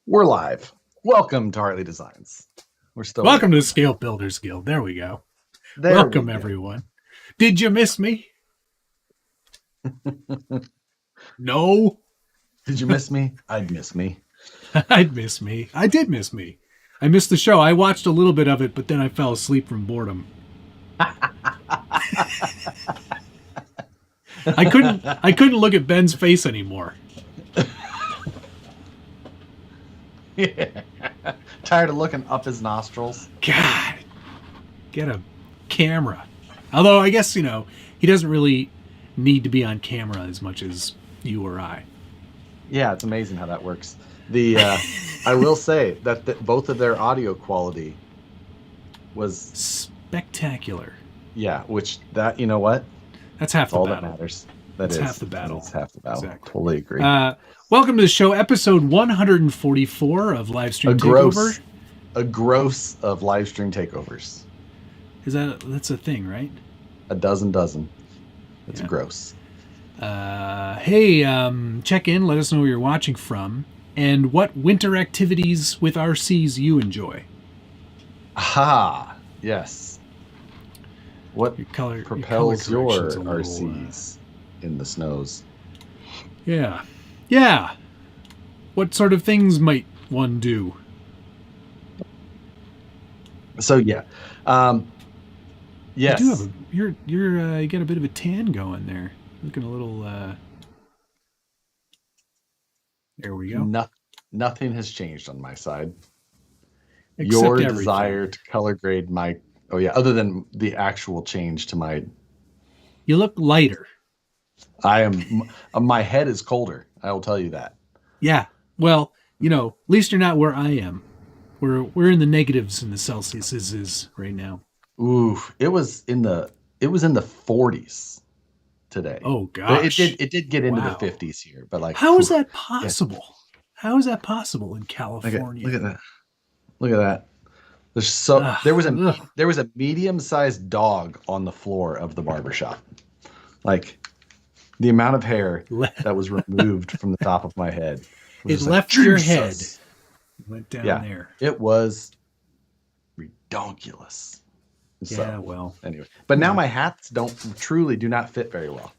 We're live. Welcome to Harley Designs. We're still Welcome to the Scale Builders Guild. There we go. Welcome, everyone. Did you miss me? No. Did you miss me? I'd miss me. I'd miss me. I did miss me. I missed the show. I watched a little bit of it, but then I fell asleep from boredom. I couldn't look at Ben's face anymore. Yeah. Tired of looking up his nostrils. God, get a camera. Although I guess, he doesn't really need to be on camera as much as you or I. Yeah, it's amazing how that works. I will say that both of their audio quality was spectacular. Yeah, which that, you know what? That's half the all battle. That matters. That's half the battle. That's half the battle. Exactly. Totally agree. Welcome to the show, episode 144 of Livestream Takeover. A gross of Livestream Takeovers. That's a thing, right? A dozen. It's gross. Hey, check in. Let us know where you're watching from and what winter activities with RCs you enjoy. Aha! Yes. What propels your RCs in the snows? Yeah. What sort of things might one do? So yeah, yes. You got a bit of a tan going there. Looking a little. There we go. Nothing has changed on my side. Except your everything. Desire to color grade my. Oh yeah, other than the actual change to my. You look lighter. I am. My head is colder. I will tell you that. Yeah. Well, at least you're not where I am. We're in the negatives in the Celsiuses right now. Ooh, it was in the 40s today. Oh gosh. It did get into the 50s here, but how is that possible? Yeah. How is that possible in California? Look at that. There was a medium-sized dog on the floor of the barbershop. Like the amount of hair that was removed from the top of my head. It left your head. Went down there. It was redonkulous. Yeah, well. Anyway. But now my hats do not fit very well.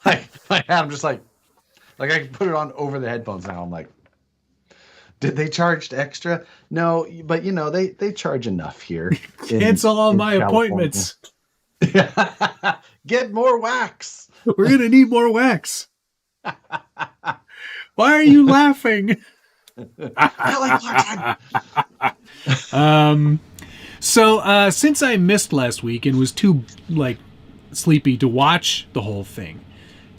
My hat, I'm just like I can put it on over the headphones now. I'm like, did they charge extra? No, but they charge enough here. Cancel all my appointments. Get more wax. We're going to need more wax. Why are you laughing? So since I missed last week and was too sleepy to watch the whole thing,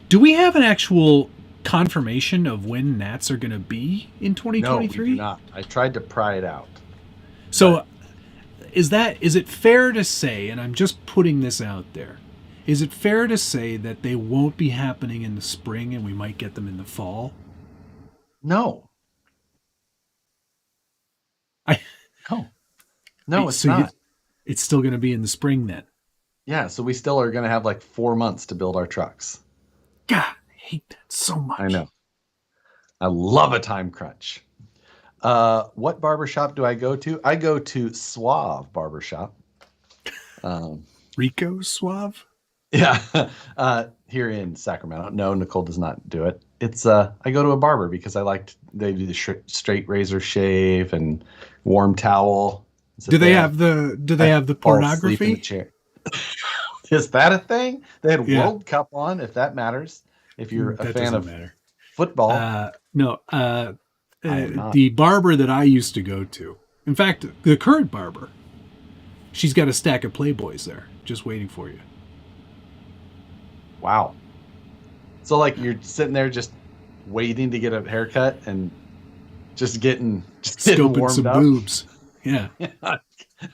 do we have an actual confirmation of when Nats are going to be in 2023? No, we do not. I tried to pry it out. So is it fair to say, and I'm just putting this out there, is it fair to say that they won't be happening in the spring and we might get them in the fall? No. No, it's not. It's still going to be in the spring then. Yeah, so we still are going to have 4 months to build our trucks. God, I hate that so much. I know. I love a time crunch. What barbershop do I go to? I go to Suave Barbershop. Rico Suave? Yeah. Here in Sacramento. No, Nicole does not do it. It's I go to a barber because they do the straight razor shave and warm towel. Do they have the pornography? In the Is that a thing? They had World Cup on, if that matters. If you're a fan of football. No. The barber that I used to go to, in fact, the current barber, she's got a stack of Playboys there just waiting for you. Wow. So you're sitting there just waiting to get a haircut and just getting scoping warmed some up. Boobs. Yeah. All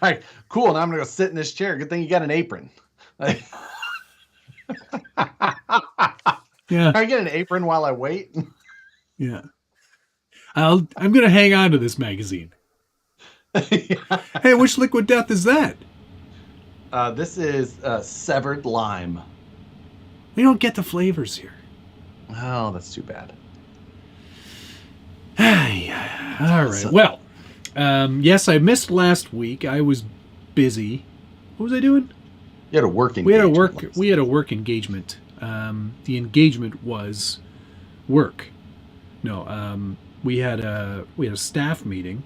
right, cool. Now I'm gonna go sit in this chair. Good thing you got an apron. Yeah. I get an apron while I wait. Yeah. I'm gonna hang on to this magazine. Yeah. Hey, which Liquid Death is that? This is Severed Lime. We don't get the flavors here. Oh, that's too bad. Oh, that's too bad. All right. Well, All right. Well, yes, I missed last week. I was busy. What was I doing? You had a work engagement. We had a work engagement. The engagement was work. No, we had a staff meeting,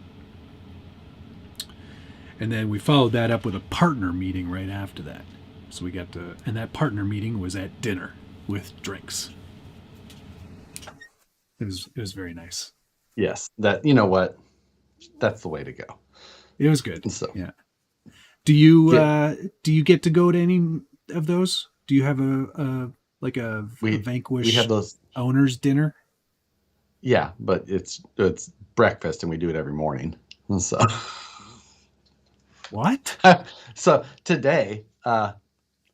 and then we followed that up with a partner meeting right after that. So we got to, and that partner meeting was at dinner with drinks. It was very nice. Yes, that, you know what, that's the way to go. It was good. So yeah. Do you get to go to any of those? Do you have a Vanquish we have those owners dinner? Yeah, but it's breakfast and we do it every morning. So what? So today,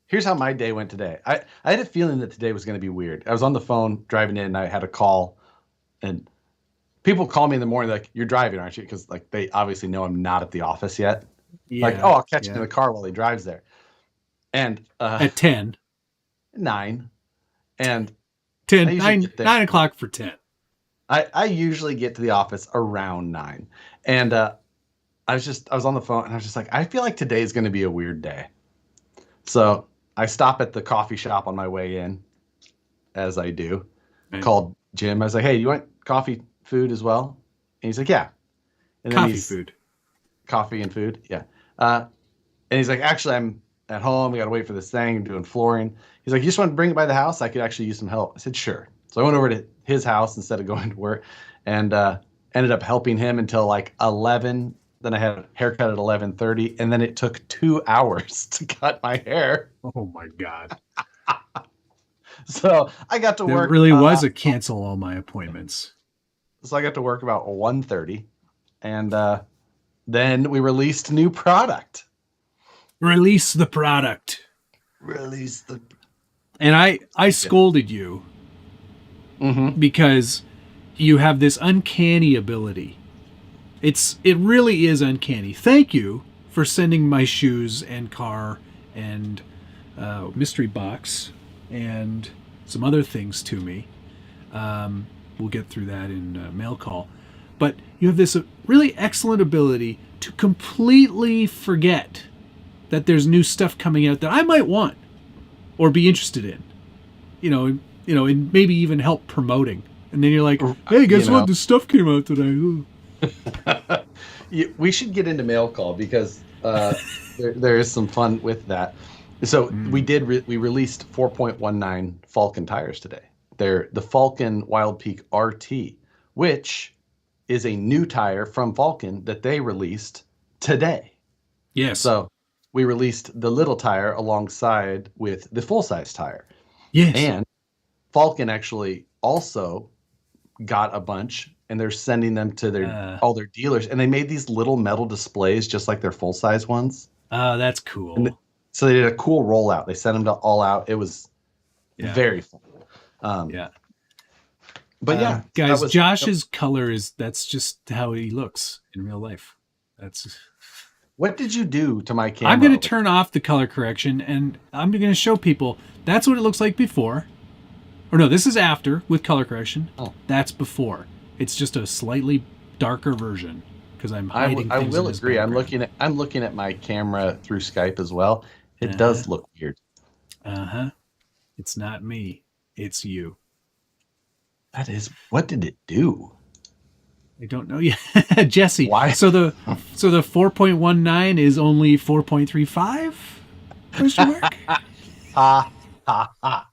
here's how my day went today. I had a feeling that today was going to be weird. I was on the phone driving in and I had a call, and people call me in the morning like, "You're driving, aren't you?" Because like they obviously know I'm not at the office yet. Yeah, like, "Oh, I'll catch him in the car while he drives there." And at 10, 9, and 10, 9 o'clock for 10. I usually get to the office around 9, and I was on the phone and I was just like, I feel like today is going to be a weird day. So I stop at the coffee shop on my way in, as I do. Right. Called Jim. I was like, "Hey, you want coffee, food as well?" And he's like, "Yeah." And then coffee and food, yeah. And he's like, "Actually, I'm at home. We got to wait for this thing. I'm doing flooring." He's like, "You just want to bring it by the house? I could actually use some help." I said, "Sure." So I went over to his house instead of going to work, and ended up helping him until like 11. Then I had a haircut at 11:30, and then it took 2 hours to cut my hair. Oh my God. So I got to work. It really was a cancel all my appointments. So I got to work about 1:30, and then we released new product. Release the product. And I scolded you because you have this uncanny ability. It really is uncanny. Thank you for sending my shoes and car and mystery box and some other things to me. We'll get through that in mail call. But you have this really excellent ability to completely forget that there's new stuff coming out that I might want or be interested in. And maybe even help promoting. And then you're like, "Hey, guess what? This stuff came out today." We should get into mail call because there is some fun with that. So we released 4.19 Falcon tires today. They're the Falcon Wild Peak RT, which is a new tire from Falcon that they released today. Yes. So we released the little tire alongside with the full-size tire. Yes. And Falcon actually also got a bunch, and they're sending them to all their dealers. And they made these little metal displays just like their full-size ones. Oh, that's cool. So they did a cool rollout. They sent them to all out. It was very fun. But yeah, guys, Josh's color that's just how he looks in real life. What did you do to my camera? I'm going to turn off the color correction, and I'm going to show people that's what it looks like before. Or no, this is after with color correction. Oh. That's before. It's just a slightly darker version because I'm hiding. I will agree. I'm looking at my camera through Skype as well. It does look weird. It's not me. It's you. That is. What did it do? I don't know yet. Jesse. Why? So the 4.19 is only 4.35? Question mark? Ha ha ha.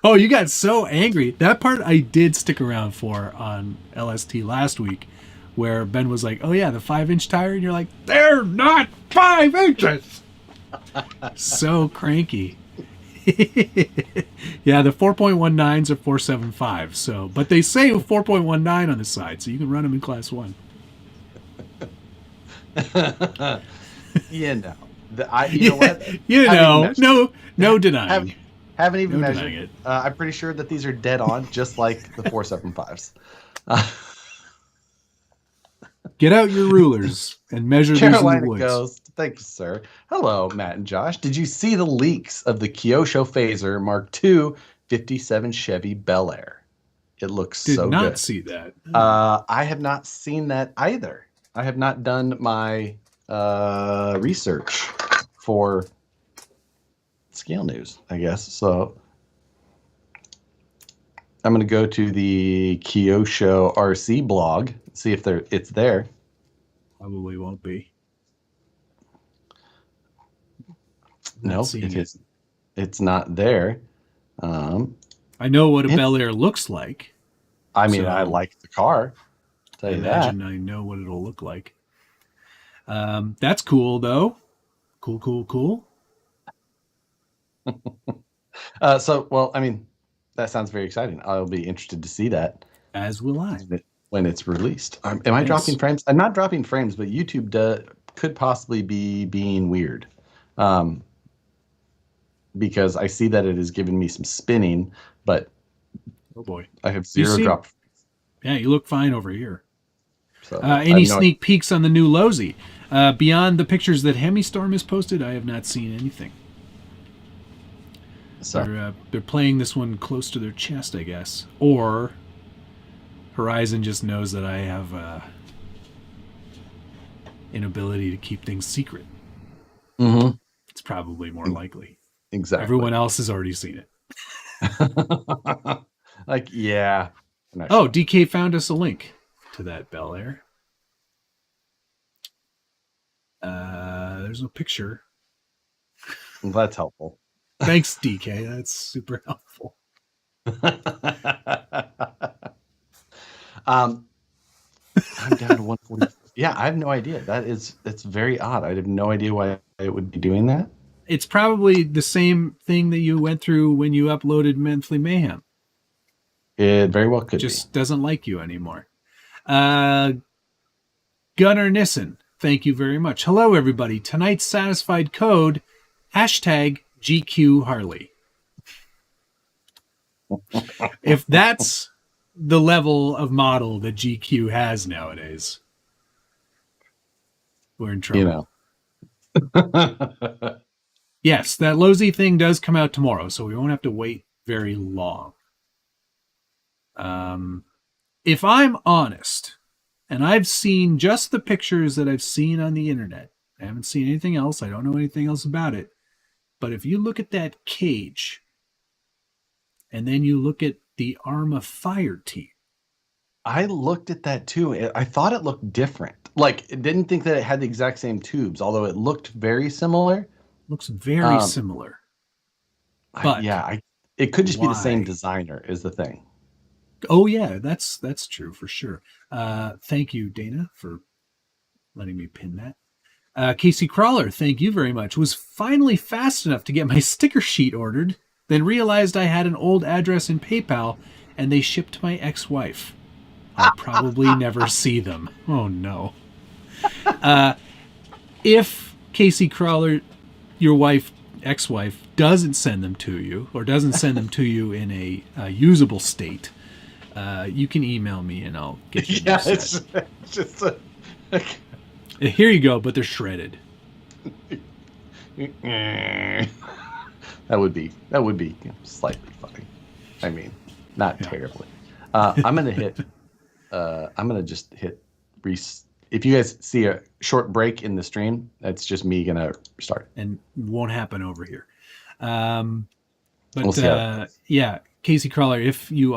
Oh, you got so angry. That part I did stick around for on LST last week, where Ben was like, "Oh yeah, the 5-inch tire," and you're like, "They're not 5 inches." So cranky. Yeah, the 4.19s are 4.75. So, but they say 4.19 on the side, so you can run them in class 1. You know what? No denying. Haven't even measured it. I'm pretty sure that these are dead on, just like the 4.75s. Get out your rulers and measure Carolina these in the woods. Ghost. Thank you, sir. Hello, Matt and Josh. Did you see the leaks of the Kyosho Phaser Mark II 57 Chevy Bel Air? It looks Did so not good. see that. I have not seen that either. I have not done my research for scale news, I guess. So I'm going to go to the Kyosho RC blog, see if it's there. Probably won't be. No, it's not there. I know what a Bel Air looks like. I mean, I like the car. Tell you that. I know what it'll look like. That's cool, though. Cool. Well, I mean, that sounds very exciting. I'll be interested to see that. As will I. When it's released. Am I dropping frames? I'm not dropping frames, but YouTube could possibly be being weird. Because I see that it is giving me some spinning, but oh boy, I have zero drop. Yeah, you look fine over here. So, any sneak peeks on the new Lozi? Beyond the pictures that Hemi-Storm has posted, I have not seen anything. So they're playing this one close to their chest, I guess. Or Horizon just knows that I have an ability to keep things secret. Mm-hmm. It's probably more likely. Exactly. Everyone else has already seen it. Yeah. Oh, sure. DK found us a link to that Bel Air. There's no picture. Well, that's helpful. Thanks, DK. That's super helpful. I'm down to 140. Yeah, I have no idea. That's very odd. I have no idea why it would be doing that. It's probably the same thing that you went through when you uploaded Monthly Mayhem. It very well could just doesn't like you anymore. Gunnar Nissen, thank you very much. Hello, everybody. Tonight's satisfied code, #GQ Harley. If that's the level of model that GQ has nowadays, we're in trouble. Yes, that Lozi thing does come out tomorrow, so we won't have to wait very long. If I'm honest, and I've seen just the pictures that I've seen on the internet, I haven't seen anything else, I don't know anything else about it, but if you look at that cage, and then you look at the Arma Fire Team. I looked at that too. I thought it looked different. Like, I didn't think that it had the exact same tubes, although it looked very similar. Looks very similar. But it could just be the same designer is the thing. Oh yeah, that's true for sure. Thank you, Dana, for letting me pin that. Casey Crawler, thank you very much. Was finally fast enough to get my sticker sheet ordered, then realized I had an old address in PayPal, and they shipped my ex-wife. I'll probably never see them. Oh no. If Casey Crawler, your ex-wife, doesn't send them to you, or doesn't send them to you in a usable state, you can email me and I'll get you. Yeah, it's just here you go, but they're shredded. That would be slightly funny. I mean, not terribly. I'm gonna just hit if you guys see a short break in the stream, that's just me gonna restart. And won't happen over here. Yeah, Casey Crawler, if you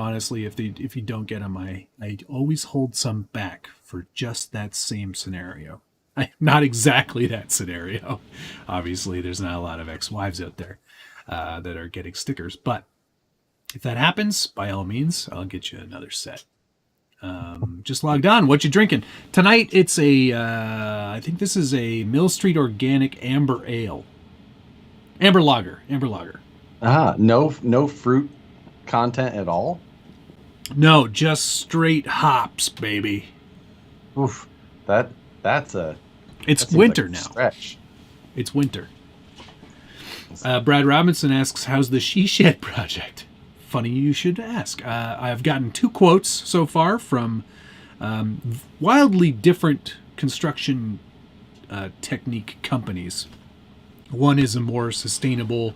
don't get them, I always hold some back for just that same scenario. Not exactly that scenario. Obviously, there's not a lot of ex-wives out there that are getting stickers, but if that happens, by all means, I'll get you another set. Just logged on. What you drinking tonight? It's I think this is a Mill Street Organic Amber Ale. Amber Lager. No fruit content at all. No, just straight hops, baby. Oof, that's winter now. Stretch. It's winter. Brad Robinson asks, "How's the She Shed project?" Funny you should ask. I've gotten 2 quotes so far from wildly different construction technique companies. One is a more sustainable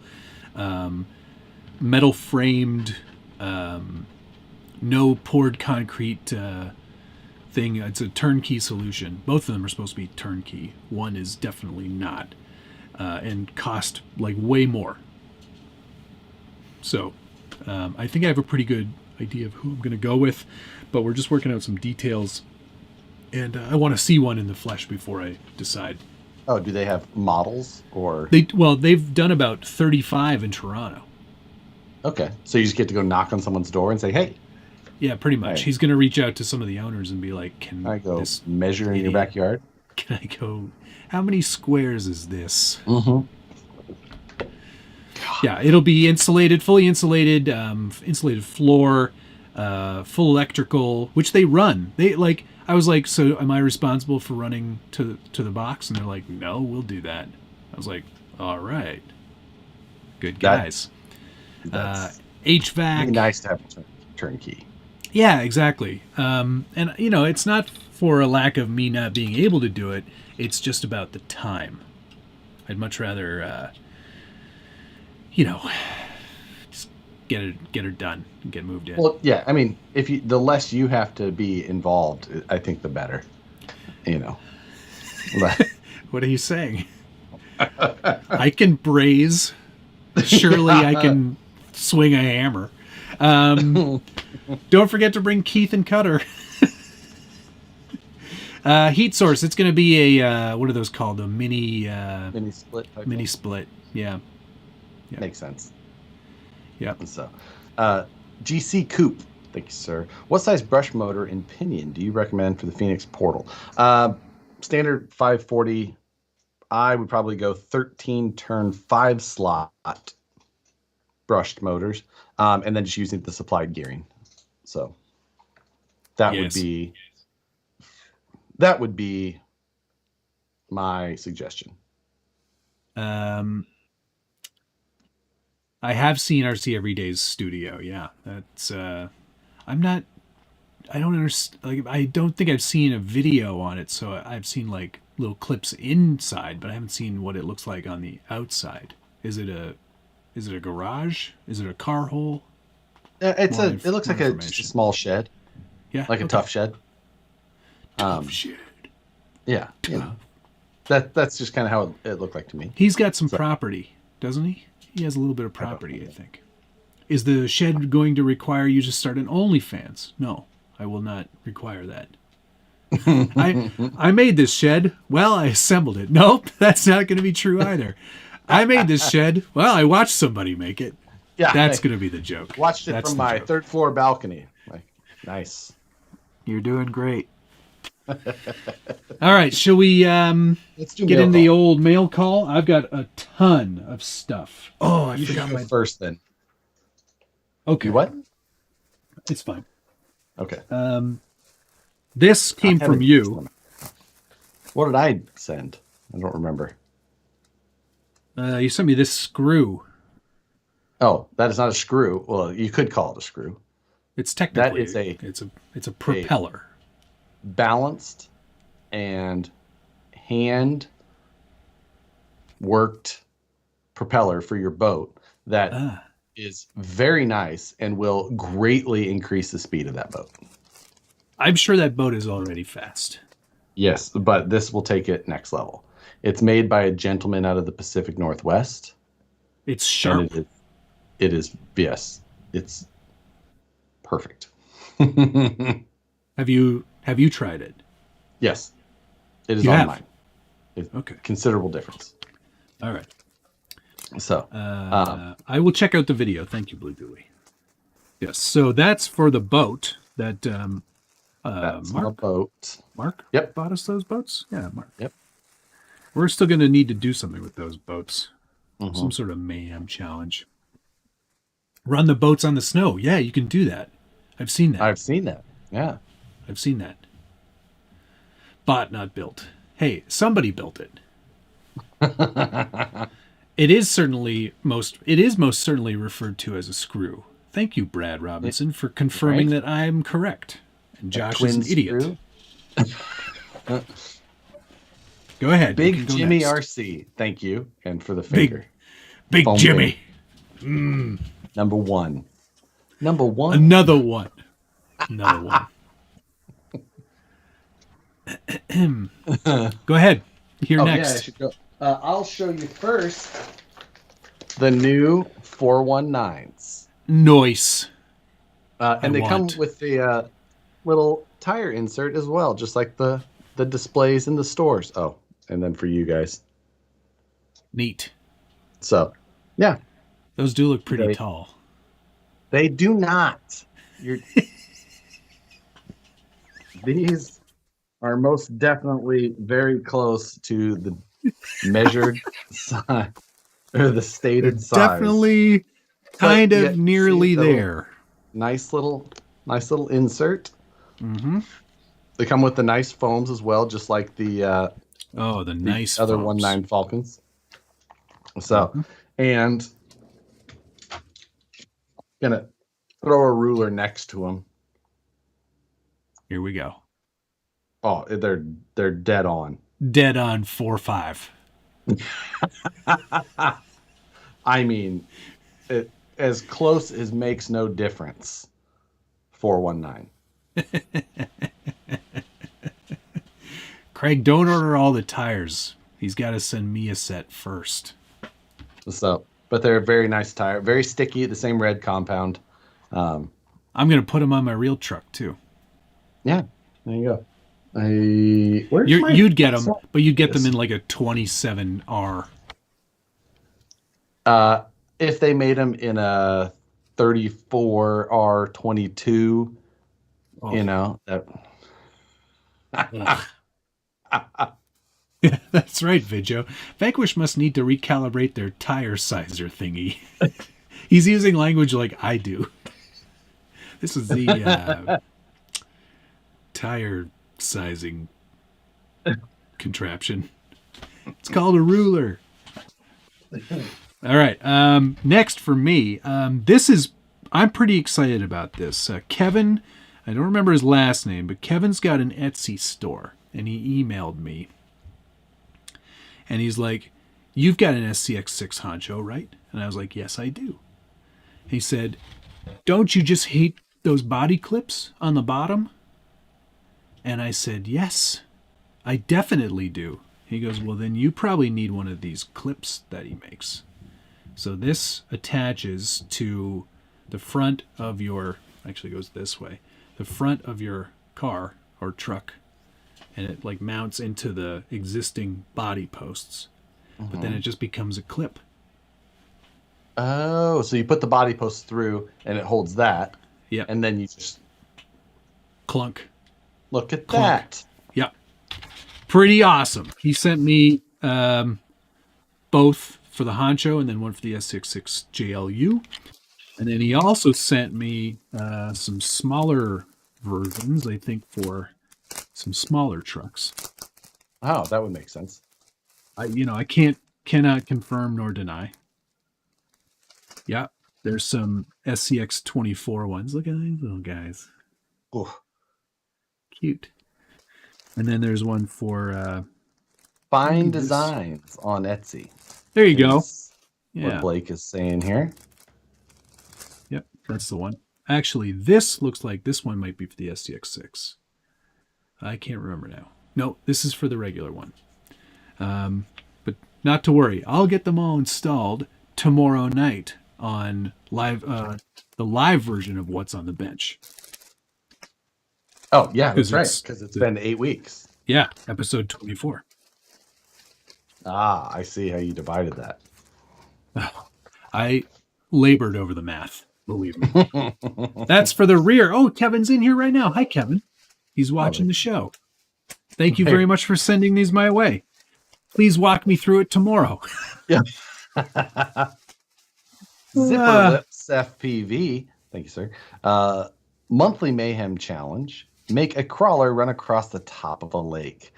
metal framed no poured concrete thing. It's a turnkey solution. Both of them are supposed to be turnkey. One is definitely not, and cost like way more. So I think I have a pretty good idea of who I'm going to go with, but we're just working out some details, and I want to see one in the flesh before I decide. Oh, do they have models or? They've done about 35 in Toronto. Okay, so you just get to go knock on someone's door and say, "Hey." Yeah, pretty much. Right. He's going to reach out to some of the owners and be like, "Can I go measure in your backyard? Can I go? How many squares is this?" Mm-hmm. Yeah, it'll be insulated, fully insulated, insulated floor, full electrical, which they run. I was like, "So am I responsible for running to the box?" And they're like, "No, we'll do that." I was like, "All right, good guys." That's HVAC. Nice to have turnkey. Yeah, exactly. And it's not for a lack of me not being able to do it. It's just about the time. I'd much rather, just get her done and get moved in. Well, yeah. I mean, the less you have to be involved, I think the better. What are you saying? I can braze. Surely I can swing a hammer. Don't forget to bring Keith and Cutter. Heat source. It's going to be a what are those called? A mini split. Mini split. Yeah. Makes sense. Yeah. So, GC Coupe. Thank you, sir. What size brush motor and pinion do you recommend for the Phoenix Portal? Standard 540. I would probably go 13 turn 5 slot brushed motors, and then just using the supplied gearing. So that would be my suggestion. I have seen RC Everyday's studio. Yeah, that's. I don't understand. Like, I don't think I've seen a video on it. So I've seen like little clips inside, but I haven't seen what it looks like on the outside. Is it a garage? Is it a car hole? It looks like a small shed. Yeah, like a tough shed. Tough shed. Yeah, that's just kind of how it looked like to me. He's got some property, doesn't he? He has a little bit of property, I think. Is the shed going to require you to start an OnlyFans? No, I will not require that. I made this shed. Well, I assembled it. Nope, that's not going to be true either. I made this shed. Well, I watched somebody make it. Yeah, that's going to be the joke. Watched it from my third floor balcony. Like, nice. You're doing great. All right, shall we Let's get in the old mail call? I've got a ton of stuff. Oh, I forgot my first then. Okay. What? It's fine. Okay. This came from you. What did I send? I don't remember. You sent me this screw. Oh, that is not a screw. Well, you could call it a screw. It's technically it's a propeller. Balanced and hand worked propeller for your boat that is very nice and will greatly increase the speed of that boat. I'm sure that boat is already fast. Yes, but this will take it next level. It's made by a gentleman out of the Pacific Northwest. It's sharp. It is, yes. It's perfect. Have you tried it? Yes. It is online. Okay. Considerable difference. All right. So I will check out the video. Thank you, Blue Dooley. Yes. So that's for the boat that that's Mark. Boat. Mark? Yep. Bought us those boats? Yeah, Mark. Yep. We're still going to need to do something with those boats. Mm-hmm. Some sort of mayhem challenge. Run the boats on the snow. Yeah, you can do that. I've seen that. Yeah. I've seen that. Bought, not built. Hey, somebody built it. It is most certainly referred to as a screw. Thank you, Brad Robinson, for confirming that I'm correct. And Josh is an idiot. Go ahead. Big Jimmy next. RC. Thank you. And for the finger. Big Jimmy. Number one. Another one. Another one. Go ahead. You're next. Yeah, I should go. I'll show you first the new 419s. Nice. And they come with the little tire insert as well, just like the displays in the stores. Oh, and then for you guys. Neat. So, yeah. Those do look pretty tall. They do not. These are most definitely very close to the measured size or the stated size. Definitely kind of nearly there. Nice little insert. Mm-hmm. They come with the nice foams as well, just like the nice other foams. 19 Falcons. So, and gonna throw a ruler next to them. Here we go. Oh, they're dead on. Dead on 4.5. I mean, as close as makes no difference. 419. Craig, don't order all the tires. He's got to send me a set first. So, but they're a very nice tire, very sticky, the same red compound. I'm going to put them on my real truck too. Yeah, there you go. You'd get them, but you'd get them in like a 27R. If they made them in a 34R22, you know that. Yeah, that's right, Vidjo. Vanquish must need to recalibrate their tire sizer thingy. He's using language like I do. This is the tire sizing contraption. It's called a ruler. All right. Next for me, I'm pretty excited about this. Kevin, I don't remember his last name, but Kevin's got an Etsy store, and he emailed me. And he's like, "You've got an SCX6 honcho, right?" And I was like, "Yes, I do." He said, "Don't you just hate those body clips on the bottom?" And I said, "Yes, I definitely do." He goes, "Well, then you probably need one of these clips that he makes." So this attaches to the front of your, actually goes this way, the front of your car or truck, and it like mounts into the existing body posts. Mm-hmm. But then it just becomes a clip. Oh, so you put the body post through and it holds that. Yeah. And then you just clunk. Look at that. Yep. Pretty awesome. He sent me both for the honcho and then one for the S66 JLU. And then he also sent me some smaller versions, I think, for some smaller trucks. Oh, that would make sense. I cannot confirm nor deny. Yeah, there's some SCX 24 ones. Look at these little guys. Ooh. Cute. And then there's one for Fine Designs on Etsy. There you go. Yeah. What Blake is saying here. Yep, that's the one. Actually, this looks like this one might be for the SCX6. I can't remember now. No, this is for the regular one. But not to worry. I'll get them all installed tomorrow night on the live version of What's on the Bench. Oh, yeah, that's right. Because it's been 8 weeks. Yeah, episode 24. Ah, I see how you divided that. I labored over the math, believe me. That's for the rear. Oh, Kevin's in here right now. Hi, Kevin. He's watching the show. Thank you very much for sending these my way. Please walk me through it tomorrow. Yeah. Zipper Lips FPV. Thank you, sir. Monthly Mayhem Challenge. Make a crawler run across the top of a lake.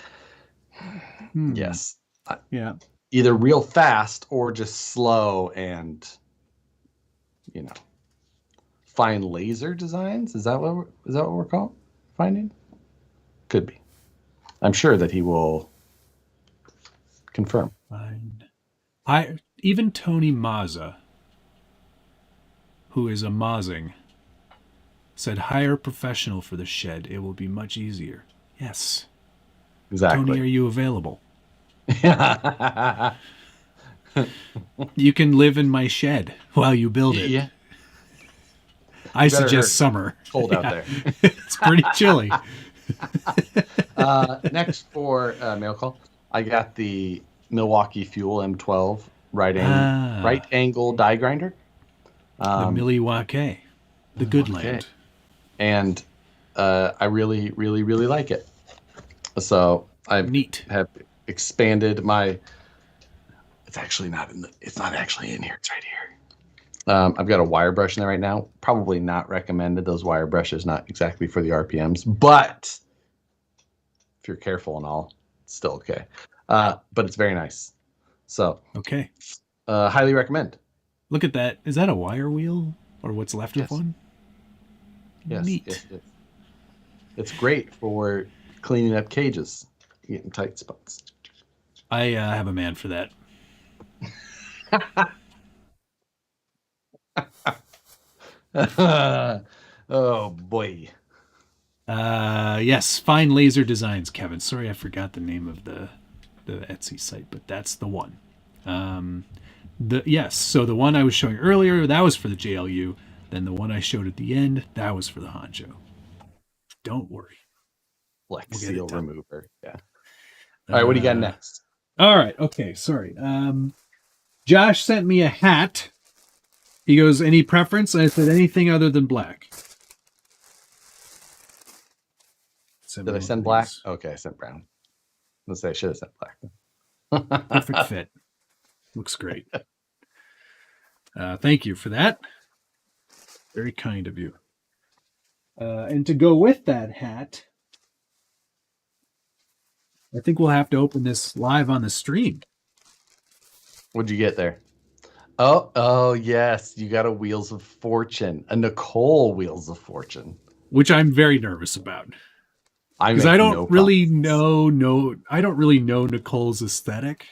Yes. Yeah. Either real fast or just slow and, find laser designs. Is that what we're finding? Could be. I'm sure that he will confirm. Even Tony Mazza, who is a Mazing, said, hire a professional for the shed. It will be much easier. Yes. Exactly. Tony, are you available? You can live in my shed while you build it. Yeah. I suggest summer. It's cold out there. It's pretty chilly. Next for mail call, I got the Milwaukee Fuel M12 right angle die grinder. The Milwaukee, the good land. And I really, really, really like it. So I have expanded my. It's actually not in it's not actually in here. It's right here. I've got a wire brush in there right now. Probably not recommended. Those wire brushes not exactly for the RPMs, but if you're careful and all, it's still okay. But it's very nice. So okay, highly recommend. Look at that. Is that a wire wheel or what's left of one? Yes. Neat. Yes. It's great for cleaning up cages, getting tight spots. I have a man for that. Oh boy. Yes, Fine Laser Designs, Kevin. Sorry, I forgot the name of the Etsy site, but that's the one. So the one I was showing earlier, that was for the JLU. Then the one I showed at the end, that was for the Honcho. Don't worry. Flex seal remover. Yeah. All right, what do you got next? All right. Okay. Sorry. Josh sent me a hat. He goes, any preference? And I said, anything other than black. Did I send black? Okay, I sent brown. Let's say I should have sent black. Perfect fit. Looks great. Thank you for that. Very kind of you. And to go with that hat, I think we'll have to open this live on the stream. What'd you get there? Oh, yes. You got a Wheels of Fortune, a Nicole Wheels of Fortune, which I'm very nervous about. Because I don't really know Nicole's aesthetic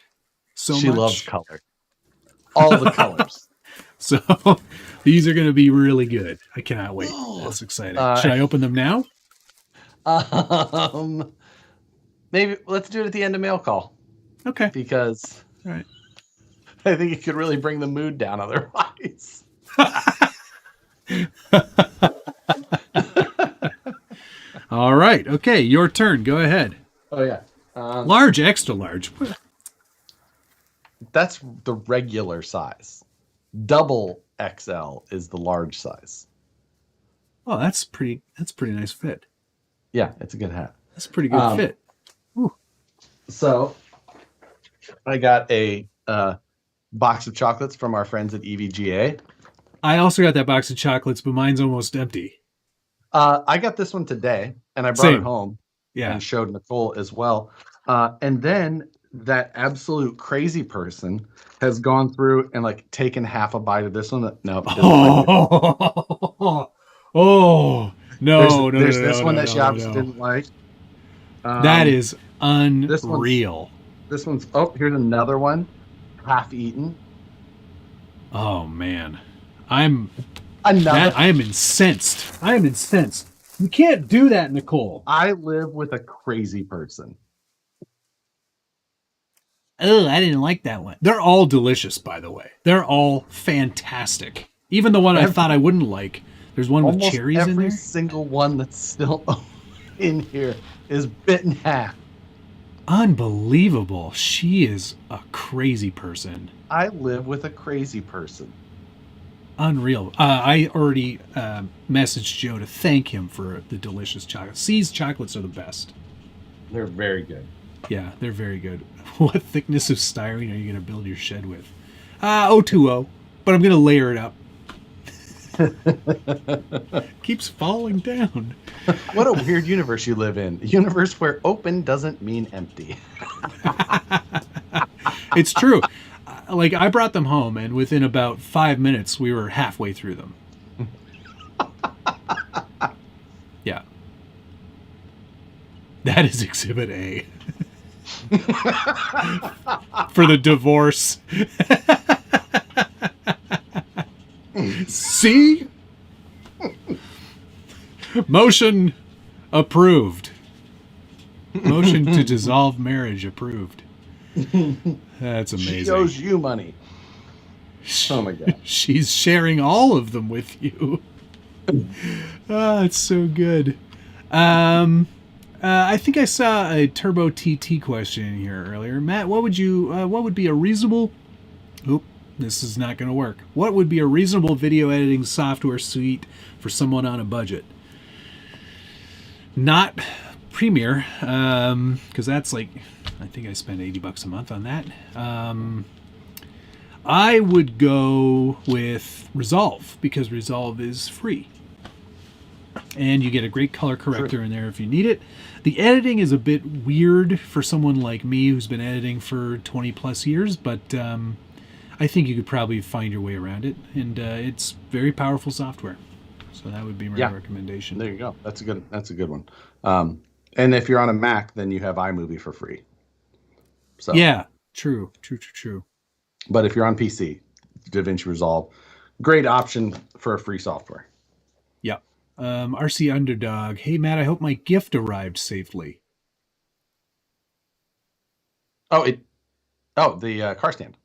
so much. She loves color. All the colors. So these are going to be really good. I cannot wait. That's exciting. Should I open them now? Maybe let's do it at the end of mail call. Okay. Because all right. I think it could really bring the mood down otherwise. All right. Okay, your turn. Go ahead. Oh, yeah. Large, extra large. That's the regular size. Double XL is the large size. Oh, that's pretty nice fit. Yeah, it's a good hat. That's a pretty good fit. Ooh. So I got a box of chocolates from our friends at EVGA. I also got that box of chocolates, but mine's almost empty. I got this one today, and I brought it home. Yeah, and showed Nicole as well. And then that absolute crazy person has gone through and like taken half a bite of this one. No, there's this one that she obviously didn't like. That is unreal. This one's here's another one, half eaten. Oh man, I am incensed. I am incensed. You can't do that, Nicole. I live with a crazy person. Oh, I didn't like that one. They're all delicious, by the way. They're all fantastic. Even the one I thought I wouldn't like. There's one with cherries in there. Every single one that's still in here is bit in half. Unbelievable. She is a crazy person. I live with a crazy person. Unreal. I already messaged Joe to thank him for the delicious chocolate. C's chocolates are the best. They're very good. Yeah, they're very good. What thickness of styrene are you going to build your shed with? 020, but I'm going to layer it up. Keeps falling down. What a weird universe you live in. A universe where open doesn't mean empty. It's true. Like, I brought them home, and within about 5 minutes, we were halfway through them. Yeah. That is Exhibit A. For the divorce. See? Motion approved. Motion to dissolve marriage approved. That's amazing. She owes you money. Oh my god. She's sharing all of them with you. It's so good. I think I saw a Turbo TT question in here earlier. Matt, what would be a reasonable... Oop, this is not going to work. What would be a reasonable video editing software suite for someone on a budget? Not Premiere, because that's like... I think I spend $80 a month on that. I would go with Resolve, because Resolve is free. And you get a great color corrector in there if you need it. The editing is a bit weird for someone like me who's been editing for 20 plus years, but I think you could probably find your way around it. And it's very powerful software. So that would be my recommendation. There you go. That's a good one. And if you're on a Mac, then you have iMovie for free. So yeah, true. But if you're on PC, DaVinci Resolve, great option for a free software. Yep. RC Underdog. Hey, Matt, I hope my gift arrived safely. The car stand.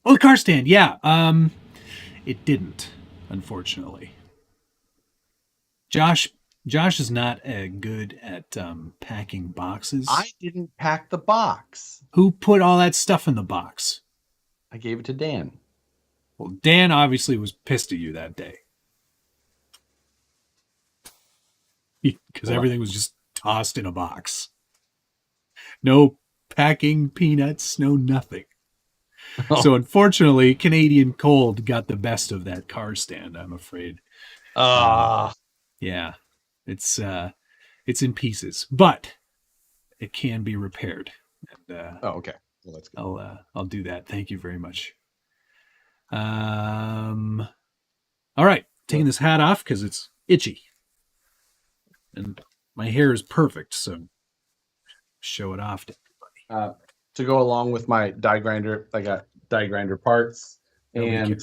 Oh, the car stand. Yeah. It didn't, unfortunately. Josh is not good at packing boxes. I didn't pack the box. Who put all that stuff in the box? I gave it to Dan. Well, Dan obviously was pissed at you that day. Because everything was just tossed in a box. No packing peanuts, no nothing. Oh. So unfortunately, Canadian Cold got the best of that car stand, I'm afraid. Yeah. It's in pieces, but it can be repaired. And, okay. Well, that's good. I'll do that. Thank you very much. All right, taking this hat off because it's itchy, and my hair is perfect, so show it off to everybody. To go along with my die grinder, I got die grinder parts and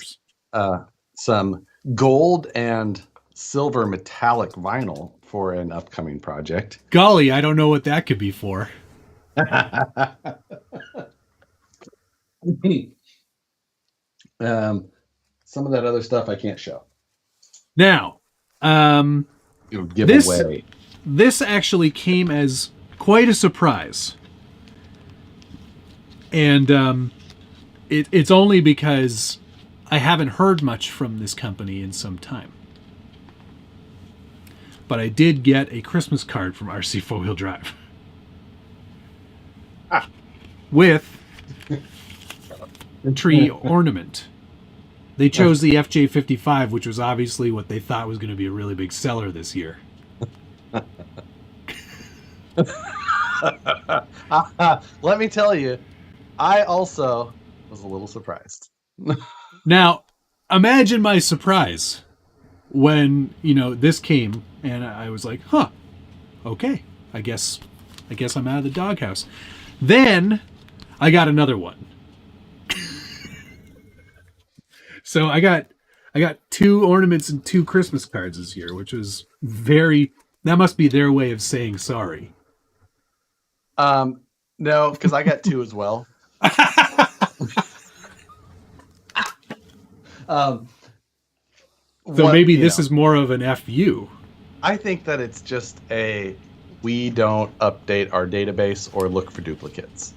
some gold and silver metallic vinyl for an upcoming project. Golly, I don't know what that could be for. Some of that other stuff I can't show. Now, it'll give away. This actually came as quite a surprise. And it's only because I haven't heard much from this company in some time. But I did get a Christmas card from RC 4-Wheel Drive. With a tree ornament. They chose the FJ55, which was obviously what they thought was going to be a really big seller this year. Let me tell you, I also was a little surprised. Now, imagine my surprise when, this came and I was like, okay, I guess I'm out of the doghouse. Then I got another one. So I got 2 ornaments and 2 Christmas cards this year, which was that must be their way of saying sorry. No, because I got 2 as well. So maybe this is more of an FU. I think that it's just we don't update our database or look for duplicates.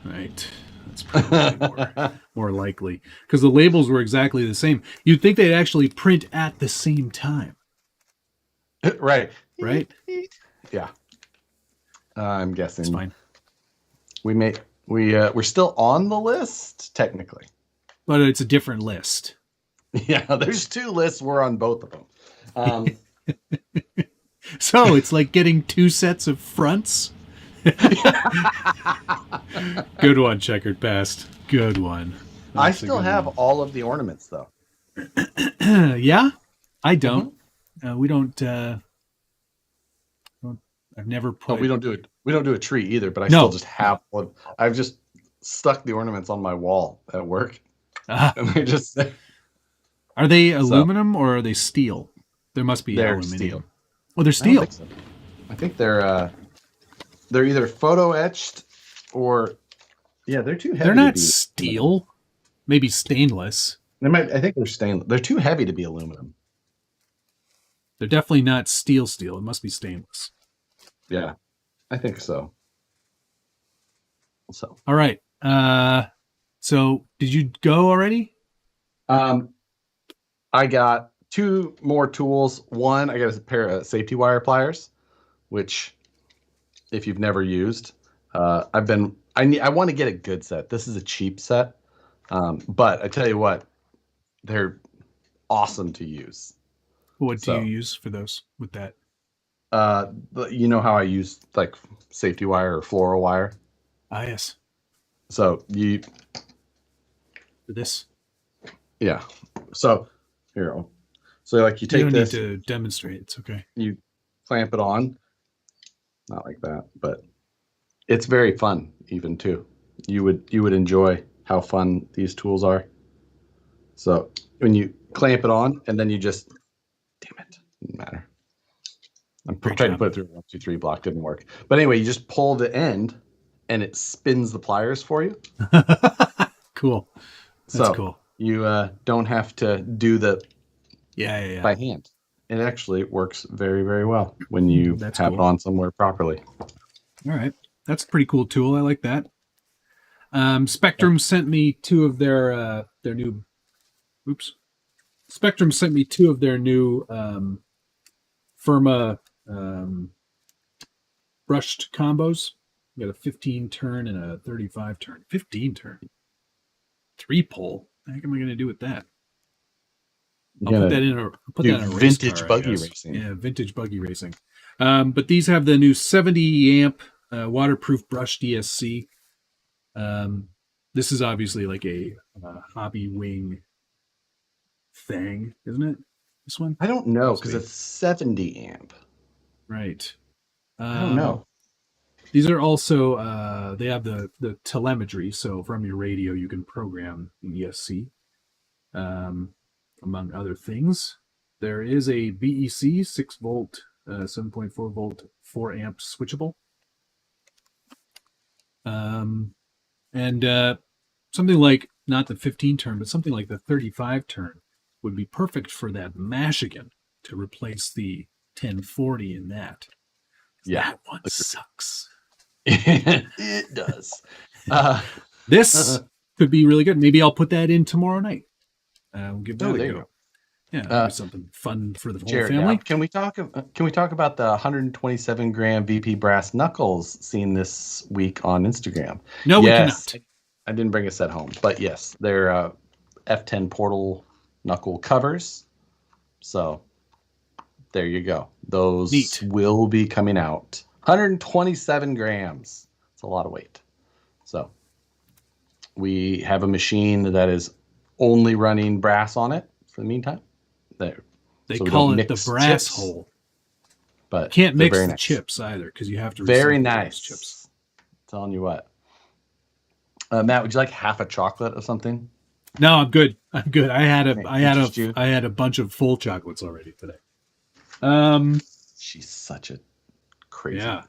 Right. That's probably more likely. Because the labels were exactly the same. You'd think they'd actually print at the same time. Right. Right? Yeah. I'm guessing. It's fine. We're still on the list, technically. But it's a different list. Yeah, there's 2 lists. We're on both of them. So it's like getting 2 sets of fronts. Good one, Checkered Past. Good one. I still have all of the ornaments, though. Yeah? I don't. We don't... I've never put... we don't do it. We don't do a tree either, but I still just have one. I've just stuck the ornaments on my wall at work. And they just... Are they aluminum or are they steel? There must be they're aluminum. Steel. Well, they're I don't steel. think so. I think they're either photo etched or they're too heavy. They're not to be steel. Maybe stainless. I think they're stainless. They're too heavy to be aluminum. They're definitely not steel. It must be stainless. Yeah, I think so. So all right. So did you go already? I got 2 more tools. One, I got a pair of safety wire pliers, which, if you've never used, I want to get a good set. This is a cheap set, but I tell you what, they're awesome to use. What do you use for those with that? You know how I use like safety wire or floral wire? Ah, yes. So For this? Yeah. So here, so like you take don't this. You need to demonstrate. It's okay. You clamp it on, not like that, but it's very fun even too. You would enjoy how fun these tools are. So when you clamp it on and then you just, damn it, didn't matter. I'm trying to put it through a 1, 2, 3 block, didn't work. But anyway, you just pull the end and it spins the pliers for you. Cool. That's cool. You don't have to do the by hand. It actually works very, very well when you have it on somewhere properly. All right. That's a pretty cool tool. I like that. Spectrum sent me 2 of their new Spectrum sent me 2 of their new Firma brushed combos. You got a 15 turn and a 35 turn. 15 turn. 3-pole. What the heck am I going to do with that? I'll put that in a vintage car, buggy racing. Yeah, vintage buggy racing. But these have the new 70 amp waterproof brush DSC. This is obviously like a hobby wing thing, isn't it? This one? I don't know because it's 70 amp. Right. I don't know. These are also they have the telemetry, so from your radio you can program the ESC. Among other things, there is a BEC 6 volt, 7.4 volt, 4 amp switchable. And something like, not the 15 turn, but something like the 35 turn would be perfect for that Michigan to replace the 1040 in that. Yeah. That one sucks. It does. This could be really good. Maybe I'll put that in tomorrow night. We'll give that a go. Yeah, something fun for the whole Jared, family. Can we talk about the 127 gram VP brass knuckles seen this week on Instagram? No, we cannot. I didn't bring a set home, but yes, they're F10 portal knuckle covers. So there you go. Those will be coming out. 127 grams. It's a lot of weight. So we have a machine that is only running brass on it for the meantime. They call it the brass chips, hole. But can't mix the chips either because you have to very nice chips. I'm telling you what. Matt, would you like half a chocolate or something? No, I'm good. I had a bunch of full chocolates already today. She's such a crazy. Yeah.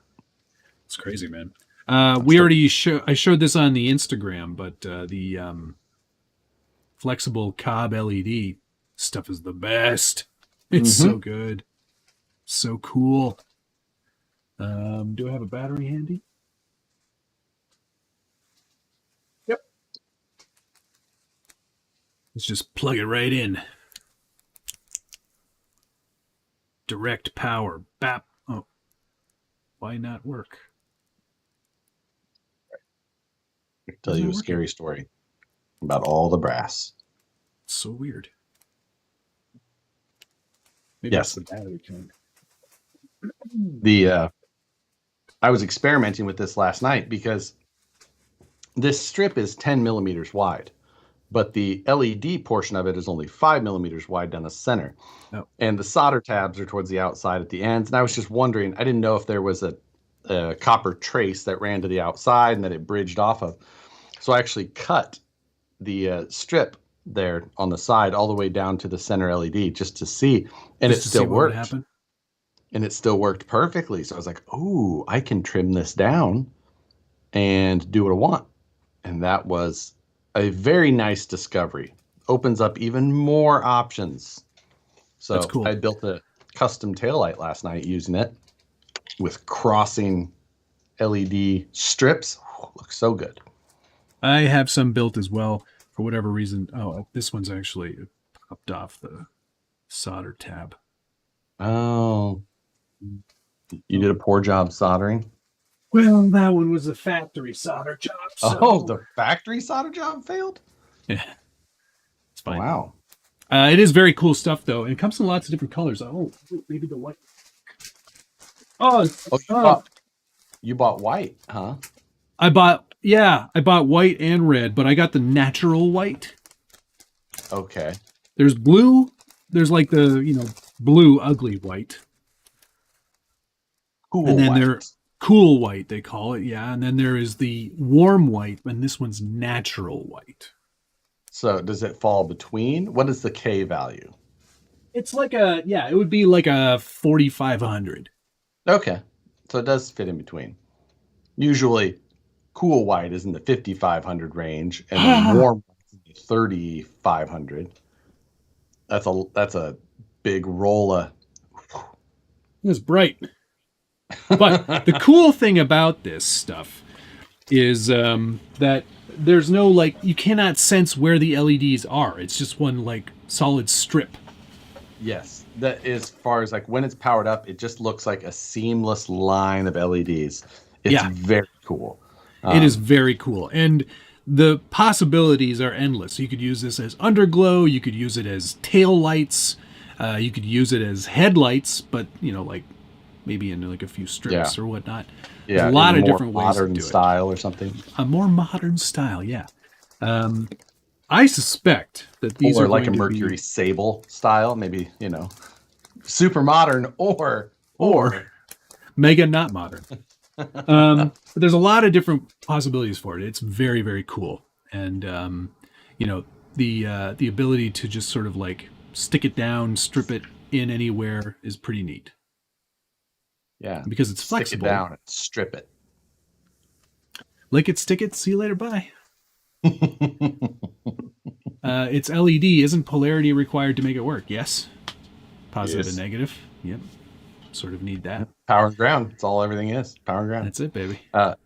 It's crazy, man. I showed this on the Instagram, but the flexible cob LED stuff is the best. It's so good. So cool. Do I have a battery handy? Yep. Let's just plug it right in. Direct power. Bap. Oh. Why not work? I'll tell you a scary story about all the brass. It's so weird. Maybe yes. The battery turn. I was experimenting with this last night because this strip is 10 millimeters wide, but the LED portion of it is only 5 millimeters wide down the center. Oh. And the solder tabs are towards the outside at the ends. And I was just wondering, I didn't know if there was a copper trace that ran to the outside and that it bridged off of. So I actually cut the strip there on the side all the way down to the center LED just to see, and it still worked. and it still worked perfectly. So I was like, "Oh, I can trim this down and do what I want." And that was a very nice discovery. Opens up even more options. So That's cool. I built a custom taillight last night using it with crossing LED strips. Looks so good. I have some built as well for whatever reason. Oh, this one's actually popped off the solder tab. Oh, you did a poor job soldering? Well, that one was a factory solder job. So... Oh, the factory solder job failed? Yeah. It's fine. Wow. It is very cool stuff, though. And it comes in lots of different colors. Oh, maybe the white. You bought white, huh? I bought white and red, but I got the natural white. Okay. There's blue. There's like the, blue ugly white. Cool and then white. there's cool white, they call it. Yeah. And then there is the warm white, and this one's natural white. So does it fall between? What is the K value? It's like it would be like a 4,500. Okay. So it does fit in between. Usually cool white is in the 5,500 range and then warm white is in the 3,500. That's a big roll of... It's bright. But the cool thing about this stuff is that there's no, you cannot sense where the LEDs are. It's just one, solid strip. Yes. That is, as far as, when it's powered up, it just looks like a seamless line of LEDs. It's very cool. It is very cool. And the possibilities are endless. You could use this as underglow. You could use it as tail lights. You could use it as headlights, but, maybe in a few strips or whatnot. Yeah, a lot of different ways to do it. Modern style or something. A more modern style, yeah. I suspect that these are like a Mercury Sable style, maybe, super modern or mega not modern. But there's a lot of different possibilities for it. It's very, very cool. And, the ability to just sort of stick it down, strip it in anywhere is pretty neat. Yeah. Because it's flexible. Stick it down and strip it. Lick it, stick it, see you later, bye. It's LED. Isn't polarity required to make it work? Yes. Positive and negative. Yep. Sort of need that. Power and ground. That's all everything is. Power and ground. That's it, baby.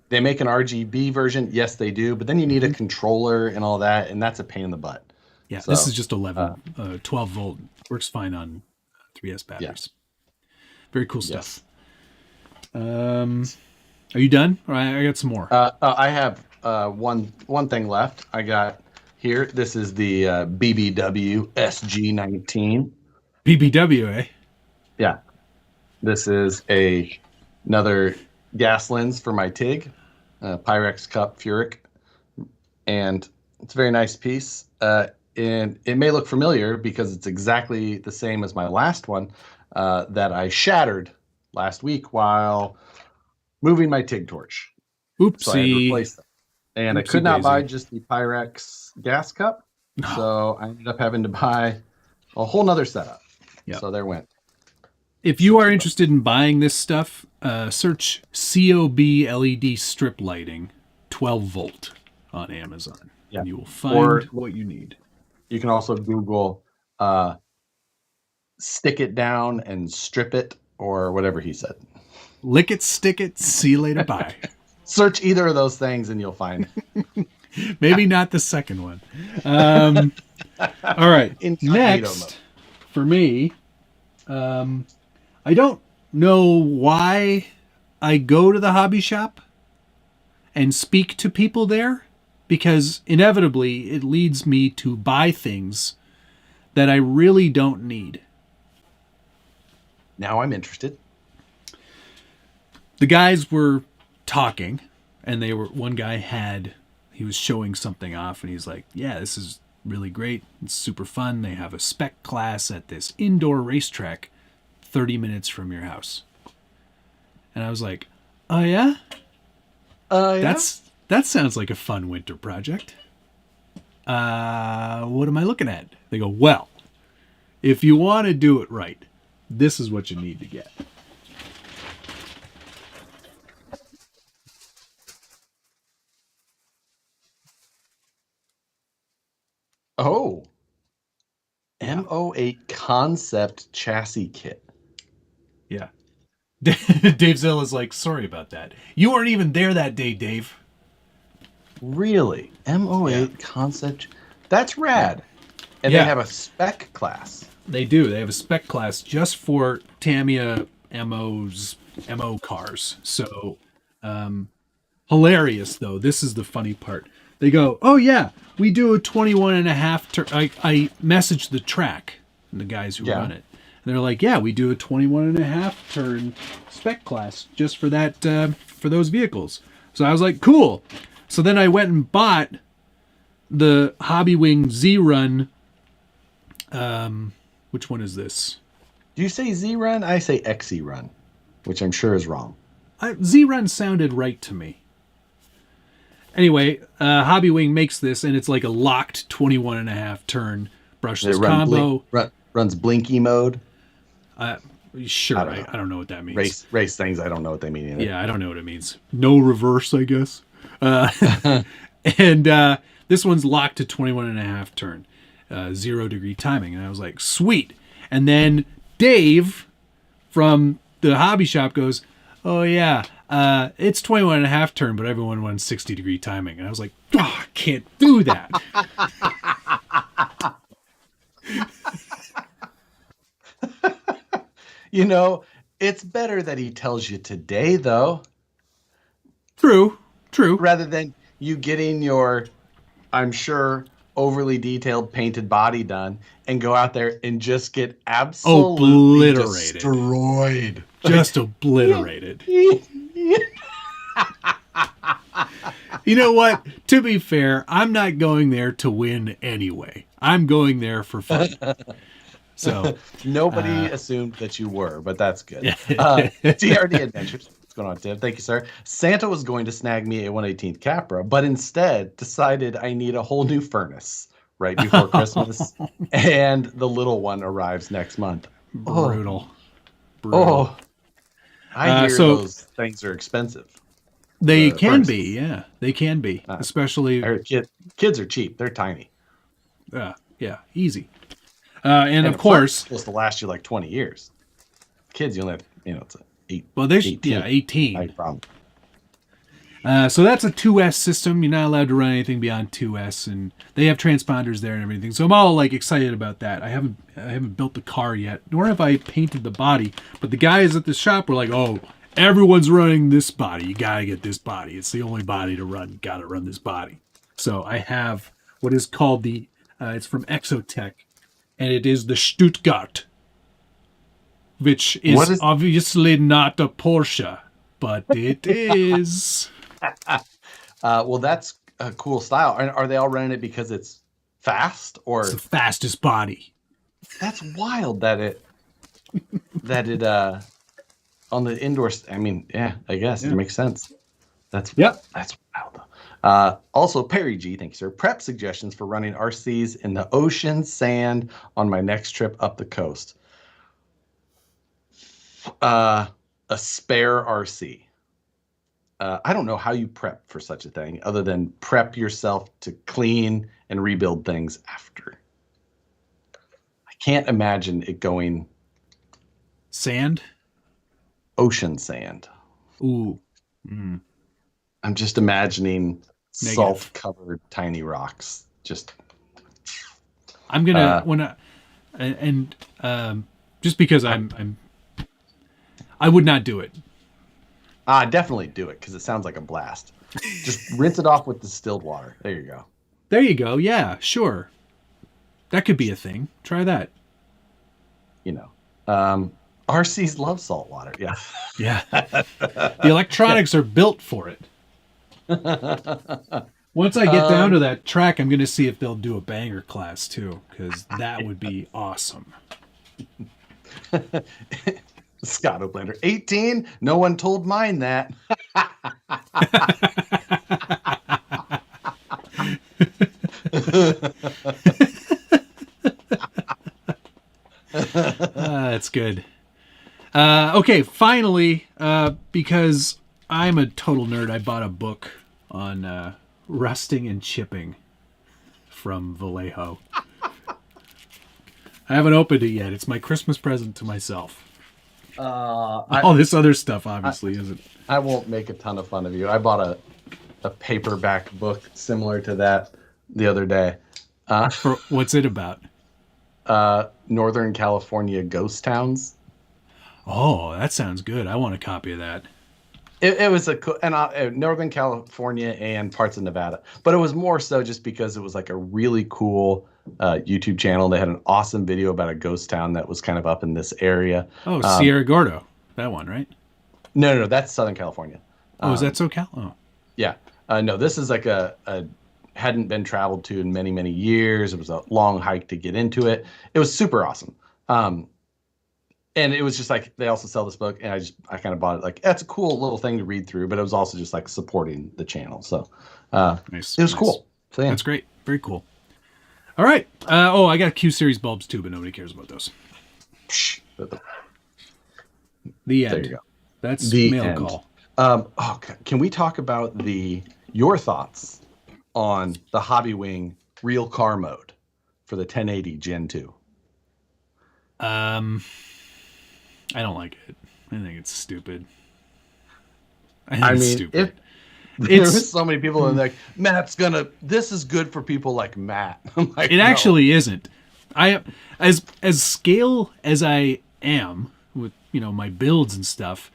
They make an RGB version. Yes, they do. But then you need a controller and all that, and that's a pain in the butt. Yeah, so, this is just 12 volt. Works fine on 3S batteries. Yeah. Very cool stuff. Yes. Are you done? Or I got some more. I have one thing left. I got here. This is the BBW SG19. BBW, eh? Yeah. This is another gas lens for my TIG, Pyrex Cup Furic, and it's a very nice piece. And it may look familiar because it's exactly the same as my last one that I shattered last week while moving my TIG torch. Oopsie. So I had to replace them. And I could not buy just the Pyrex gas cup, so I ended up having to buy a whole nother setup. Yep. So there went. If you are interested in buying this stuff, search COB LED strip lighting 12 volt on Amazon. Yeah. And you will find what you need. You can also Google stick it down and strip it, or whatever he said. Lick it, stick it, see you later, bye. Search either of those things and you'll find it. Maybe not the second one. All right. Next, for me, I don't know why I go to the hobby shop and speak to people there, because inevitably it leads me to buy things that I really don't need. Now I'm interested. The guys were talking, and one guy he was showing something off, and he's like, yeah, this is really great. It's super fun. They have a spec class at this indoor racetrack 30 minutes from your house. And I was like, oh yeah? Yeah? That sounds like a fun winter project. What am I looking at? They go, well, if you want to do it right, this is what you need to get. Oh. M08 concept chassis kit. Yeah. Dave Zill is like, sorry about that. You weren't even there that day, Dave. Really? M08 concept. That's rad. And they have a spec class. They do. They have a spec class just for Tamiya MO cars. So, hilarious though. This is the funny part. They go, oh yeah, we do a 21 and a half turn. I messaged the track and the guys who run it. And they're like, yeah, we do a 21 and a half turn spec class just for that, for those vehicles. So I was like, cool. So then I went and bought the Hobbywing Z-Run. Which one is this? Do you say Z-Run? I say XZ-Run, which I'm sure is wrong. Z-Run sounded right to me. Anyway, Hobbywing makes this, and it's like a locked 21 and a half turn brushless combo. Runs blinky mode. Sure, I don't know what that means. Race things, I don't know what they mean either. Yeah, I don't know what it means. No reverse, I guess. And this one's locked to 21 and a half turn. 0 degree timing. And I was like, sweet. And then Dave from the hobby shop goes, oh yeah, it's 21 and a half turn, but everyone wants 60 degree timing. And I was like, oh, I can't do that. You know, it's better that he tells you today, though. True. Rather than you getting your, I'm sure, overly detailed painted body done and go out there and just get absolutely obliterated. Destroyed. Just obliterated. You know what? To be fair, I'm not going there to win anyway. I'm going there for fun. So nobody assumed that you were, but that's good. TRD Adventures. What's going on, Tim? Thank you, sir. Santa was going to snag me a 1/18th Capra, but instead decided I need a whole new furnace right before Christmas, and the little one arrives next month. Brutal. Oh, I hear those things are expensive. They can be, yeah. They can be, especially kids are cheap. They're tiny. Yeah, easy. And of course, it's supposed to last you like 20 years. Kids, you only have, it's 8. Well, there's 18. No problem. So that's a 2S system. You're not allowed to run anything beyond 2S, and they have transponders there and everything. So I'm all like excited about that. I haven't built the car yet, nor have I painted the body. But the guys at the shop were like, "Oh, everyone's running this body. You gotta get this body. It's the only body to run. You gotta run this body." So I have what is called the. It's from Exotech, and it is the Stuttgart, which is obviously not a Porsche, but it is. Well, that's a cool style. Are they all running it because it's fast, or it's the fastest body? That's wild that it on the indoor. I mean, yeah, I guess it makes sense. That's wild. Also, Perry G, thank you, sir. Prep suggestions for running RCs in the ocean sand on my next trip up the coast. A spare RC. I don't know how you prep for such a thing other than prep yourself to clean and rebuild things after. I can't imagine it going sand, ocean sand. Ooh. I'm just imagining salt-covered tiny rocks. Just. I'm gonna just because I would not do it. Definitely do it because it sounds like a blast. Just rinse it off with distilled water. There you go. There you go. Yeah, sure. That could be a thing. Try that. RCs love salt water. Yeah. Yeah. The electronics are built for it. Once I get down to that track, I'm going to see if they'll do a banger class too, because that would be awesome. Scott Oplander, 18? No one told mine that. That's good. Okay, finally, because I'm a total nerd, I bought a book on rusting and chipping from Vallejo. I haven't opened it yet. It's my Christmas present to myself. All this other stuff obviously isn't. I won't make a ton of fun of you. I bought a paperback book similar to that the other day. What's it about? Northern California ghost towns. Oh, that sounds good. I want a copy of that. It was Northern California and parts of Nevada, but it was more so just because it was like a really cool YouTube channel. They had an awesome video about a ghost town that was kind of up in this area. Oh, Sierra Gordo, that one, right? No, that's Southern California. Oh, is that SoCal? Oh, yeah. No, this is like a hadn't been traveled to in many, many years. It was a long hike to get into it. It was super awesome. And it was just like, they also sell this book, and I kind of bought it. Like, that's a cool little thing to read through, but it was also just like supporting the channel. So nice. It was cool. So yeah. That's great. Very cool. All right. I got Q series bulbs too, but nobody cares about those. The end. There you go. That's the mail end. Call. Can we talk about your thoughts on the Hobby Wing real car mode for the 1080 Gen 2? I don't like it. I think it's stupid. It's stupid. There's so many people that are like, this is good for people like Matt. I'm like, it actually isn't. As scale as I am with, my builds and stuff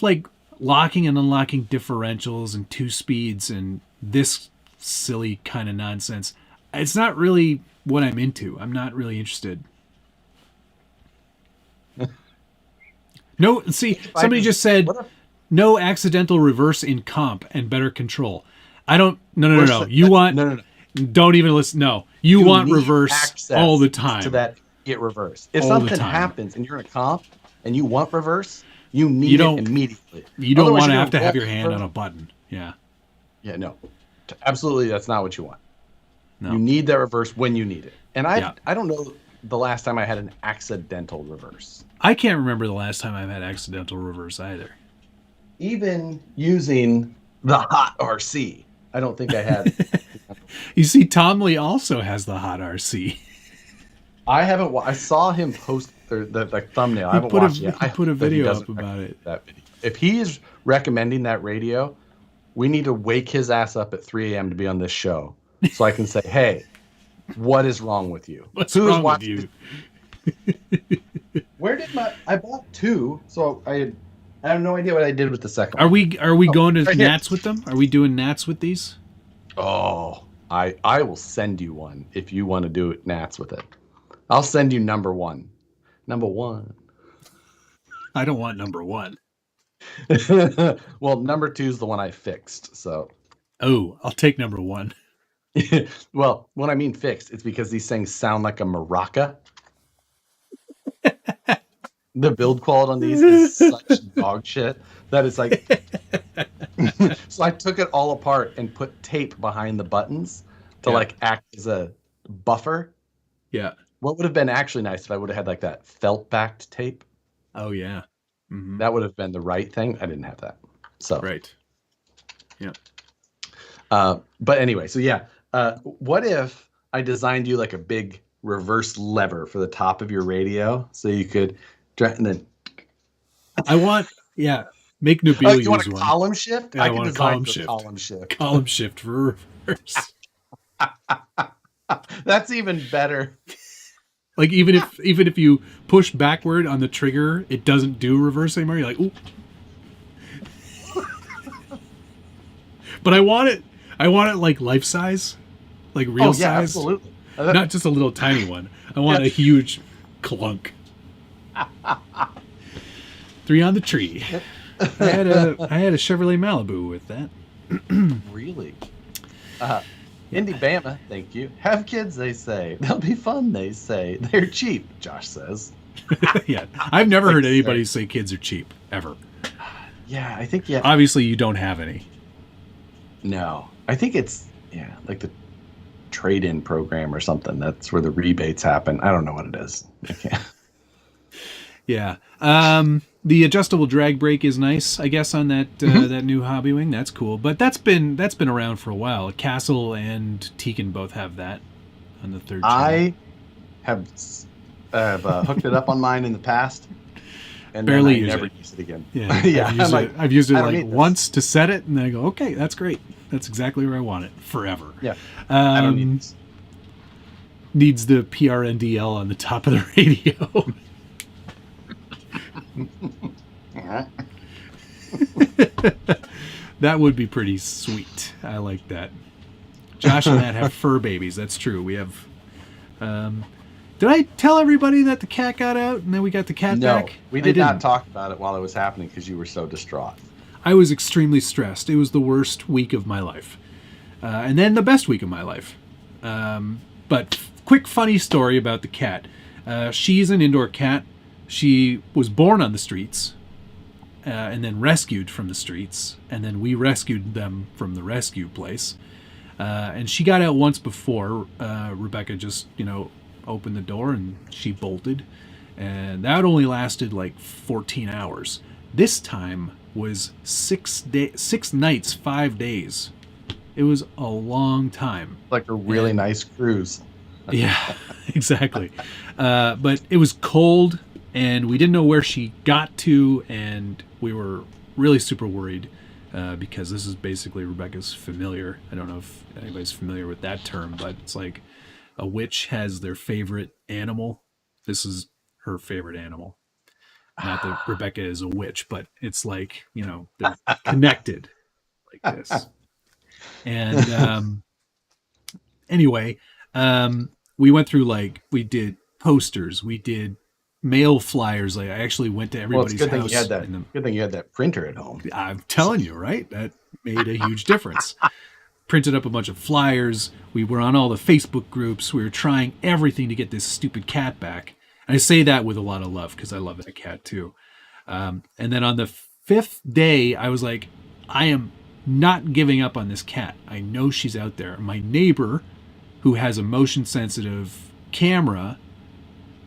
like locking and unlocking differentials and 2 speeds and this silly kind of nonsense, it's not really what I'm into. I'm not really interested. No, see, somebody just said no accidental reverse in comp and better control. I don't. No. You want no. Don't even listen. No, you want reverse all the time. To that, get reverse. If something happens and you're in a comp and you want reverse, you need it immediately. You don't want to have your hand on a button. Yeah. Yeah. No. Absolutely, that's not what you want. No. You need that reverse when you need it. And I don't know the last time I had an accidental reverse. I can't remember the last time I've had accidental reverse either. Even using the hot RC, I don't think I had. You see, Tom Lee also has the hot RC. I haven't. I saw him post the thumbnail. I haven't watched it yet. He put a video up about it. That video. If he is recommending that radio, we need to wake his ass up at 3 a.m. to be on this show, so I can say, "Hey, what is wrong with you? What's wrong with you?" Where did I bought 2, so I have no idea what I did with the second one. Are we going to Nats with them? Are we doing Nats with these? Oh, I will send you one if you want to do Nats with it. I'll send you number 1. Number 1. I don't want number 1. Well, number 2 is the one I fixed. So. Oh, I'll take number 1. Well, when I mean fixed, it's because these things sound like a maraca. The build quality on these is such dog shit that it's like. So I took it all apart and put tape behind the buttons to like act as a buffer. Yeah. What would have been actually nice if I would have had like that felt backed tape. Oh yeah. Mm-hmm. That would have been the right thing. I didn't have that. So right. Yeah. But anyway, so yeah. What if I designed you like a big reverse lever for the top of your radio so you could and then I want make Nabil you want use a one. Column shift? Yeah, I want a column shift. Column shift for reverse. That's even better. Like even if you push backward on the trigger, it doesn't do reverse anymore. You're like, ooh. But I want it like life size, like real size. Absolutely. Not just a little tiny one. I want a huge clunk. 3 on the tree. I had a Chevrolet Malibu with that. Really? Indy Bama, thank you. Have kids, they say. They'll be fun, they say. They're cheap, Josh says. Yeah. I've never heard anybody say kids are cheap, ever. Yeah, I think, Obviously, you don't have any. No. I think it's, like the trade-in program or something. That's where the rebates happen. I don't know what it is. I can't. Yeah. The adjustable drag brake is nice, I guess, on that that new Hobby Wing. That's cool, but that's been around for a while. Castle and Tekin both have that on the third channel. I have hooked it up on mine in the past, and barely then I never use it again. Yeah, yeah. I've used it like once to set it, and then I go, okay, that's great. That's exactly where I want it forever. Yeah, I don't need this. Needs the PRNDL on the top of the radio. That would be pretty sweet. I like that. Josh and Matt have fur babies. That's true. We have. Did I tell everybody that the cat got out and then we got the cat back? No, we did not talk about it while it was happening because you were so distraught. I was extremely stressed. It was the worst week of my life, and then the best week of my life. But quick funny story about the cat. She's an indoor cat. She was born on the streets and then rescued from the streets, and then we rescued them from the rescue place. And she got out once before. Rebecca just, opened the door and she bolted. And that only lasted like 14 hours. This time was 6 nights, 5 days. It was a long time. Like a really nice cruise. Yeah, exactly. But it was cold, and we didn't know where she got to, and we were really super worried because this is basically Rebecca's familiar. I don't know if anybody's familiar with that term, but it's like a witch has their favorite animal. This is her favorite animal. Not that Rebecca is a witch, but it's like, they're connected like this. And anyway, we went through we did posters, we did mail flyers. I actually went to everybody's house. Good thing you had that printer at home. I'm telling you, right? That made a huge difference. Printed up a bunch of flyers. We were on all the Facebook groups. We were trying everything to get this stupid cat back. And I say that with a lot of love because I love that cat too. And then on the 5th day, I was like, I am not giving up on this cat. I know she's out there. My neighbor, who has a motion sensitive camera,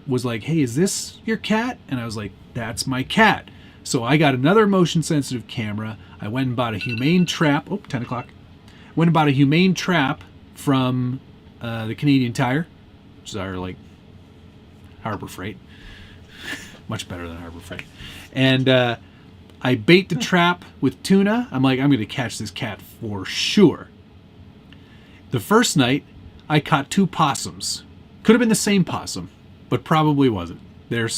was like, hey, is this your cat? And I was like, that's my cat. So I got another motion sensitive camera. I went and bought a humane trap. 10 o'clock. Went and bought a humane trap from the Canadian Tire, which is our Harbor Freight. Much better than Harbor Freight. And I bait the trap with tuna. I'm like, I'm going to catch this cat for sure. The first night, I caught 2 possums. Could have been the same possum, but probably wasn't. They're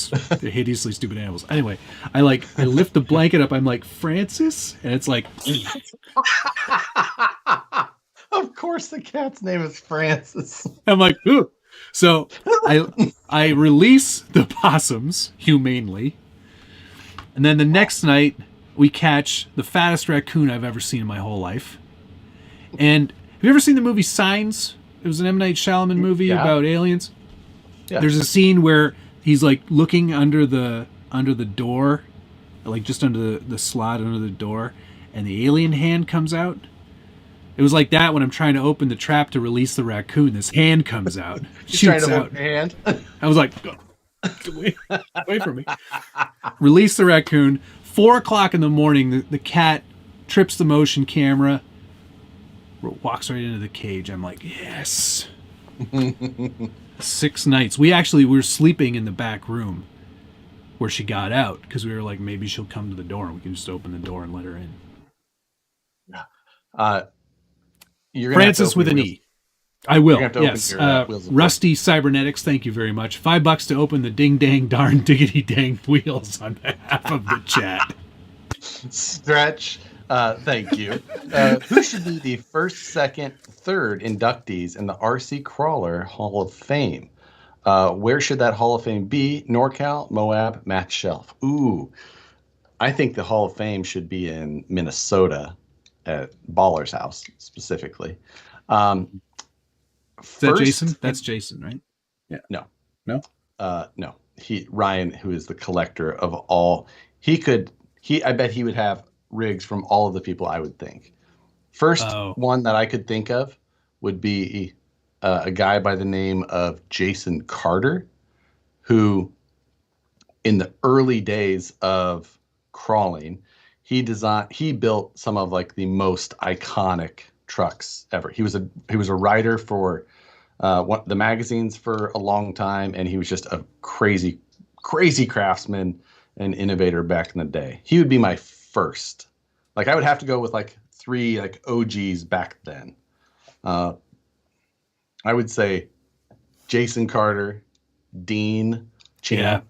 hideously stupid animals. Anyway, I lift the blanket up. I'm like, Francis? And it's like... Of course the cat's name is Francis. I'm like, ooh. So I release the possums humanely. And then the next night, we catch the fattest raccoon I've ever seen in my whole life. And have you ever seen the movie Signs? It was an M. Night Shyamalan movie about aliens. Yeah. There's a scene where he's looking under the door, just under the slot under the door, and the alien hand comes out. It was like that when I'm trying to open the trap to release the raccoon. This hand comes out, shoots out. Hold your hand. I was like, away from me. Release the raccoon. 4 o'clock in the morning, the cat trips the motion camera, walks right into the cage. I'm like, yes. 6 nights. We were sleeping in the back room where she got out because we were like, maybe she'll come to the door and we can just open the door and let her in. Francis with an E. I will. Yes. Rusty Cybernetics, thank you very much. $5 to open the ding dang darn diggity dang wheels on behalf of the chat. Stretch. Thank you. Who should be the first, second, third inductees in the RC Crawler Hall of Fame? Where should that Hall of Fame be? NorCal, Moab, Max Shelf. Ooh, I think the Hall of Fame should be in Minnesota at Baller's house specifically. Is that Jason? That's Jason, right? Yeah. No. No? Ryan, who is the collector of all, I bet he would have rigs from all of the people I would think. First one that I could think of would be a guy by the name of Jason Carter, who in the early days of crawling, he built some of like the most iconic trucks ever. He was a writer for the magazines for a long time, and he was just a crazy craftsman and innovator back in the day. He would be my first. Like I would have to go with like 3 like OGs back then. I would say Jason Carter, Dean, Chino. Yeah,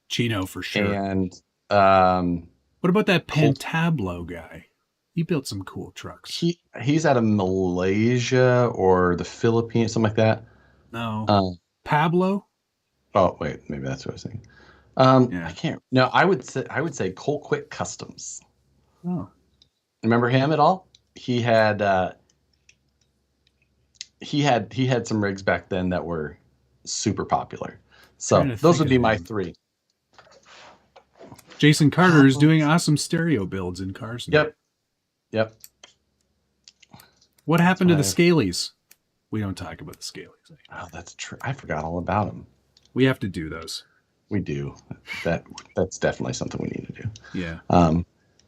Chino for sure. And what about that Pantablo guy? He built some cool trucks. He's out of Malaysia or the Philippines, something like that. No. Pablo? Oh wait, maybe that's what I was thinking. I can't. No, I would say Colquitt Customs. Oh. Remember him at all? He had some rigs back then that were super popular. So those would be my 3. Jason Carter is doing awesome stereo builds in cars now. Yep. What happened to the Scalies? We don't talk about the Scalies. Oh, that's true. I forgot all about them. We have to do those. We do. That's definitely something we need to do. Yeah.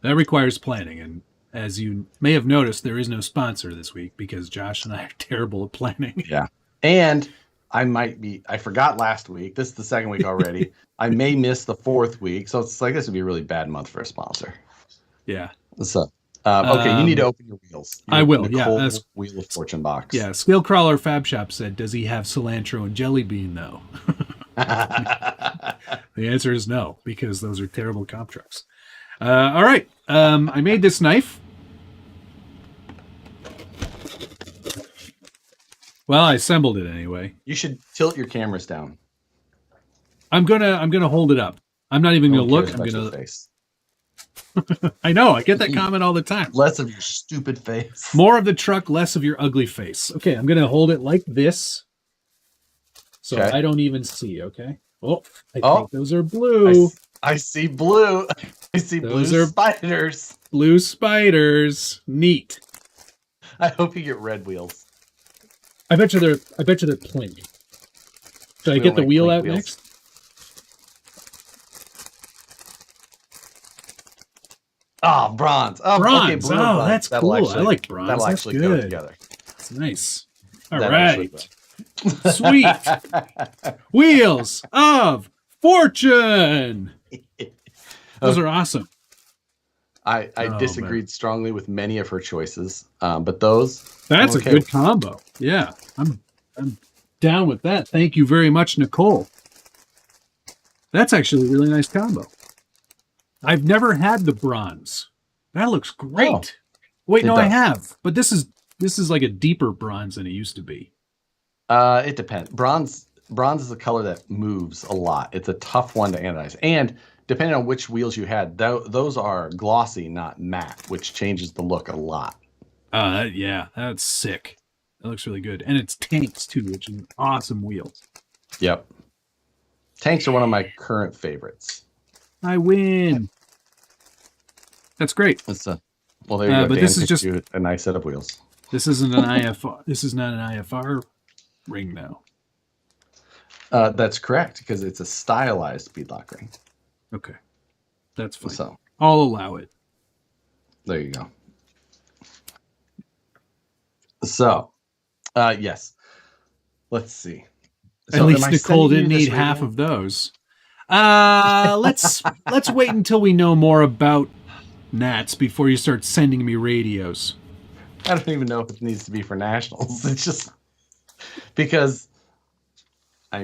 That requires planning, and as you may have noticed, there is no sponsor this week because Josh and I are terrible at planning. Yeah. And I forgot last week. This is the second week already. I may miss the 4th week. So it's like, this would be a really bad month for a sponsor. Yeah. So, okay. You need to open your wheels. I will. Nicole Wheel of Fortune box. Yeah. Scale Crawler Fab Shop said, does he have cilantro and jelly bean though? The answer is no, because those are terrible comp trucks. All right. I made this knife. Well, I assembled it anyway. You should tilt your cameras down. I'm gonna hold it up. I'm not even gonna look. I'm gonna. Face. I know. I get that comment all the time. Less of your stupid face. More of the truck, less of your ugly face. Okay, I'm gonna hold it like this, so I don't even see. Okay. Oh, I think those are blue. I see blue. I see those blue spiders. Blue spiders. Neat. I hope you get red wheels. I bet you they're plink. Should I get the wheel out next? Oh, bronze. Oh, bronze. Okay, blue bronze. That's cool. I like bronze. That'll That's actually good. go together. That's nice. All right. Sweet. Wheels of Fortune. Those are awesome. I disagreed strongly with many of her choices, but those. That's a good combo. Yeah, I'm down with that. Thank you very much, Nicole. That's actually a really nice combo. I've never had the bronze. That looks great. Oh, wait, no, I have, but this is like a deeper bronze than it used to be. It depends. Bronze is a color that moves a lot. It's a tough one to anodize, and depending on which wheels you had, those are glossy, not matte, which changes the look a lot. Yeah, that's sick. That looks really good. And it's tanks, too, which is an awesome wheel. Yep. Tanks are one of my current favorites. I win. That's great. Well, there you go. But Dan this is just a nice set of wheels. This isn't an IFR. This is not an IFR ring, now. That's correct, because it's a stylized beadlock ring. Okay. That's fine. So, I'll allow it. There you go. So, yes. Let's see. So at least Nicole didn't need half of those. Let's wait until we know more about Nats before you start sending me radios. I don't even know if it needs to be for nationals. It's just because.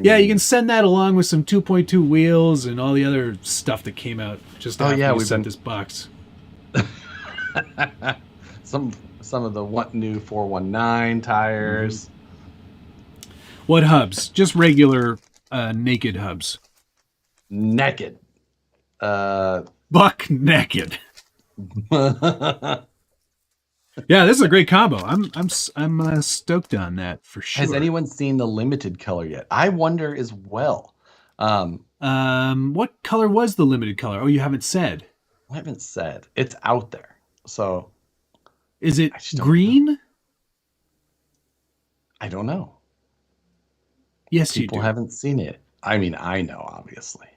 Yeah, you can send that along with some 2.2 wheels and all the other stuff that came out just after we sent this box. Some of the new 419 tires. Mm-hmm. What hubs? Just regular naked hubs. Naked. Buck naked. Yeah, this is a great combo. I'm stoked on that for sure. Has anyone seen the limited color yet? I wonder as well. What color was the limited color? Oh, you haven't said. I haven't said. It's out there. So is it green? I don't know. Yes, people haven't seen it. I mean, I know, obviously.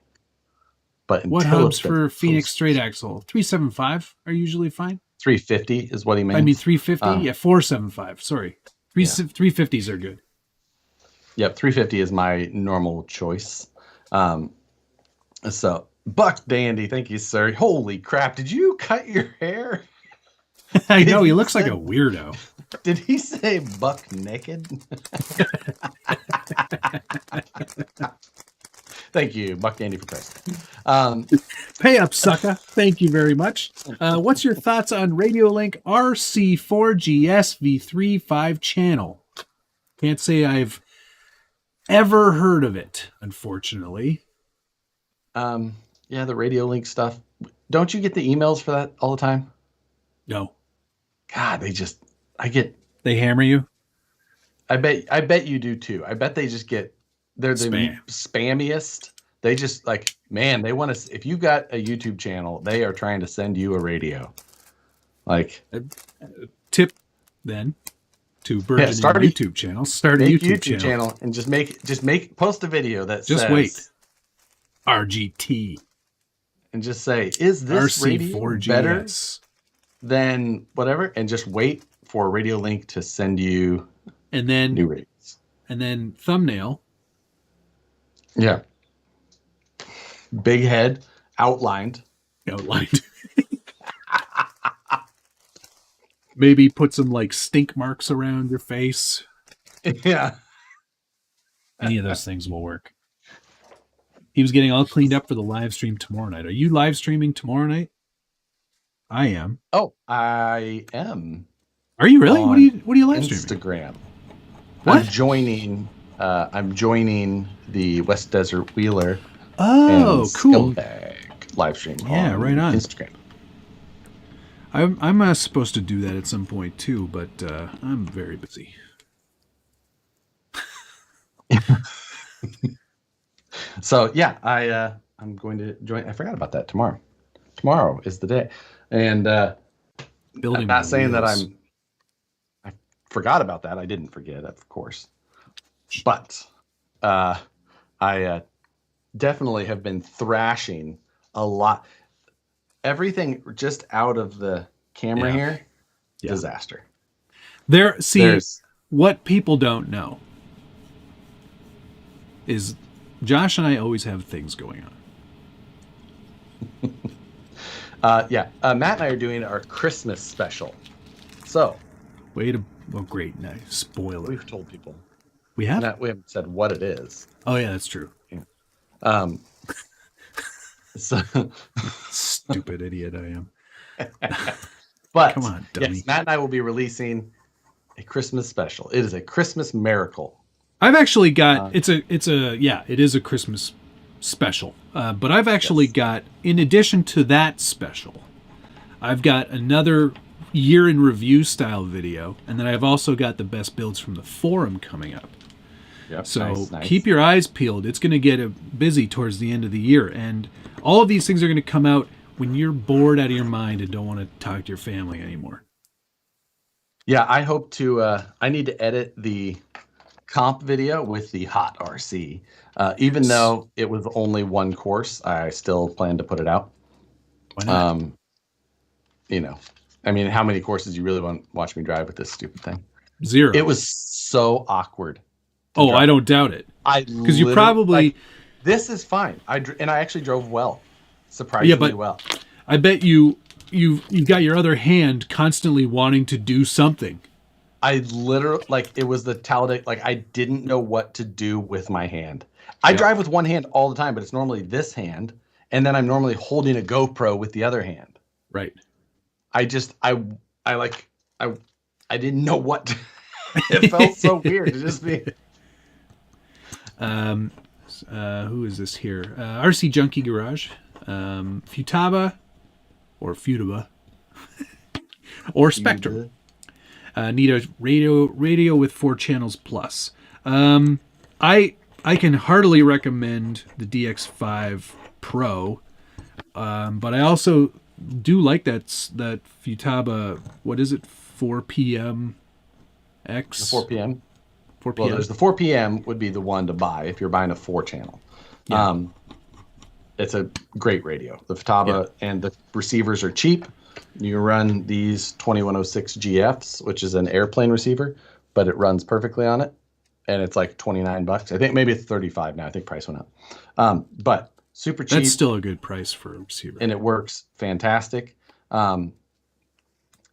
But what until hubs for Phoenix straight axle? 375 are usually fine. 350 is what he meant. I mean 350. Yeah, 475. Sorry, 350s are good. Yep, 350 is my normal choice. So Buck Dandy, thank you, sir. Holy crap! Did you cut your hair? I know he looks like a weirdo. Did he say buck naked? Thank you, Buck Dandy, for Christ. Pay up, sucker. Thank you very much. What's your thoughts on Radiolink RC4GS V3 5-channel? Can't say I've ever heard of it, unfortunately. Yeah, the Radiolink stuff. Don't you get the emails for that all the time? No. God, they hammer you. I bet you do too. I bet they just they're the spammiest. They just they want to. If you got a YouTube channel, they are trying to send you a radio. Tip then to burgeoning YouTube channel. Start a YouTube channel and just post a video that says wait. RGT. And just say, is this radio better than whatever? And just wait for Radiolink to send you new radios. And then thumbnail. Yeah. Big head, outlined. Maybe put some stink marks around your face. Yeah. Any of those things will work. He was getting all cleaned up for the live stream tomorrow night. Are you live streaming tomorrow night? I am. Oh, I am. Are you really? What are you live streaming? Instagram. What? I'm joining the West Desert Wheeler. Oh, cool. Scumbag live stream. Yeah, right on Instagram. I'm supposed to do that at some point too, but I'm very busy. So yeah, I'm going to join. I forgot about that tomorrow. Tomorrow is the day, and I'm not saying that I forgot about that. I didn't forget, of course, but I definitely have been thrashing a lot. Everything just out of the camera here, disaster. What people don't know is Josh and I always have things going on. Matt and I are doing our Christmas special. So, great, nice spoiler. We've told people. We have? We haven't said what it is. Oh yeah, that's true. Yeah. So stupid idiot I am. But come on, dummy. Yes, Matt and I will be releasing a Christmas special. It is a Christmas miracle. I've actually got it is a Christmas special. But I've actually got, in addition to that special, I've got another year in review style video, and then I've also got the best builds from the forum coming up. Yep, so nice. Keep your eyes peeled. It's going to get busy towards the end of the year, and all of these things are going to come out when you're bored out of your mind and don't want to talk to your family anymore. Yeah, I hope to. I need to edit the comp video with the hot RC. Even though it was only one course, I still plan to put it out. Why not? I mean, how many courses do you really want to watch me drive with this stupid thing? 0. It was so awkward. Oh, I don't doubt it. Because you probably this is fine. I actually drove well, surprisingly well. I bet you've got your other hand constantly wanting to do something. I literally it was the Talladega. I didn't know what to do with my hand. I drive with one hand all the time, but it's normally this hand, and then I'm normally holding a GoPro with the other hand. Right. I didn't know what to, it felt so weird to just be. Who is this here? RC Junkie Garage, Futaba, or or Spectrum. Need a radio with 4 channels plus. I can heartily recommend the DX5 Pro, but I also do like that Futaba. What is it? 4 p.m. X. The 4 p.m. 4 p.m. Well, there's the 4 p.m. would be the one to buy if you're buying a 4 channel. Yeah. it's a great radio. The Futaba and the receivers are cheap. You run these 2106 GFs, which is an airplane receiver, but it runs perfectly on it. And it's like $29. I think maybe it's $35 now. I think price went up. But super cheap. That's still a good price for a receiver. And it works fantastic. And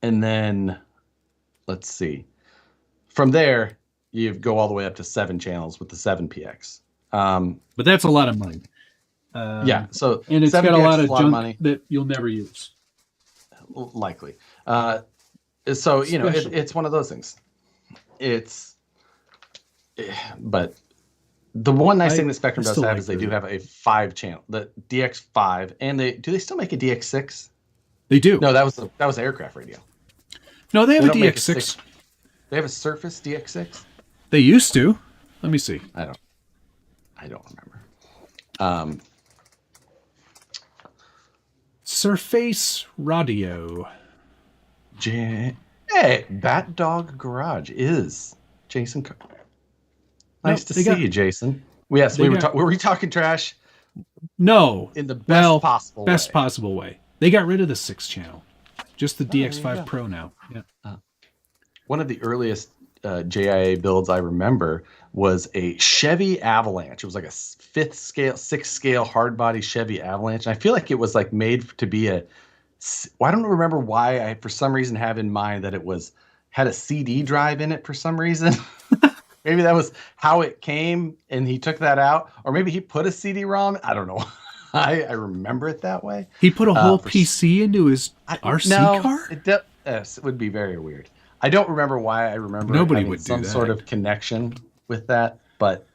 then, let's see. From there, you go all the way up to 7 channels with the 7PX. But that's a lot of money. So and it's got a lot of junk money that you'll never use. Likely. So, you know, it's one of those things. But the one nice thing that Spectrum does have is they do have a 5-channel, the DX5, and do they still make a DX6? They do. No, that was the aircraft radio. No, they have a DX6. They have a Surface DX6? They used to. Let me see. I don't remember. Surface Radio. Hey, Bat Dog Garage is Jason. Nice to see you, Jason. Yes, were we talking trash? No. In the best possible way. They got rid of the 6-channel. Just the DX5 Pro now. Yeah. One of the earliest JIA builds I remember was a Chevy Avalanche. It was like a 5th scale, 6th scale hard body Chevy Avalanche. And I feel like it was like made to be I don't remember why I for some reason have in mind that it had a CD drive in it for some reason. Maybe that was how it came and he took that out, or maybe he put a CD-ROM. I don't know. I remember it that way. He put a whole PC into his RC car? It would be very weird. I don't remember why. I remember nobody would do some that. Sort of connection with that, but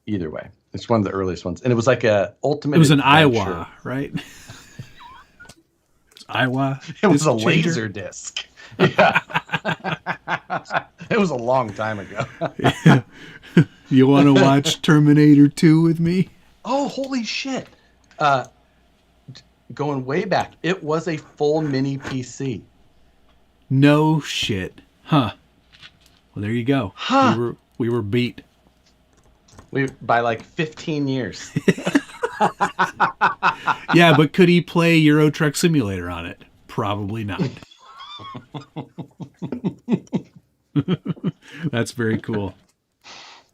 either way, it's one of the earliest ones, and it was like a ultimate. It was an Iowa, right? Iowa. It was a laser disc. Yeah, it was a long time ago. Yeah. You want to watch Terminator 2 with me? Oh, holy shit! Going way back, it was a full mini PC. No shit. Huh. Well, there you go. Huh. We were beat. By like 15 years. Yeah, but could he play Euro Truck Simulator on it? Probably not. That's very cool.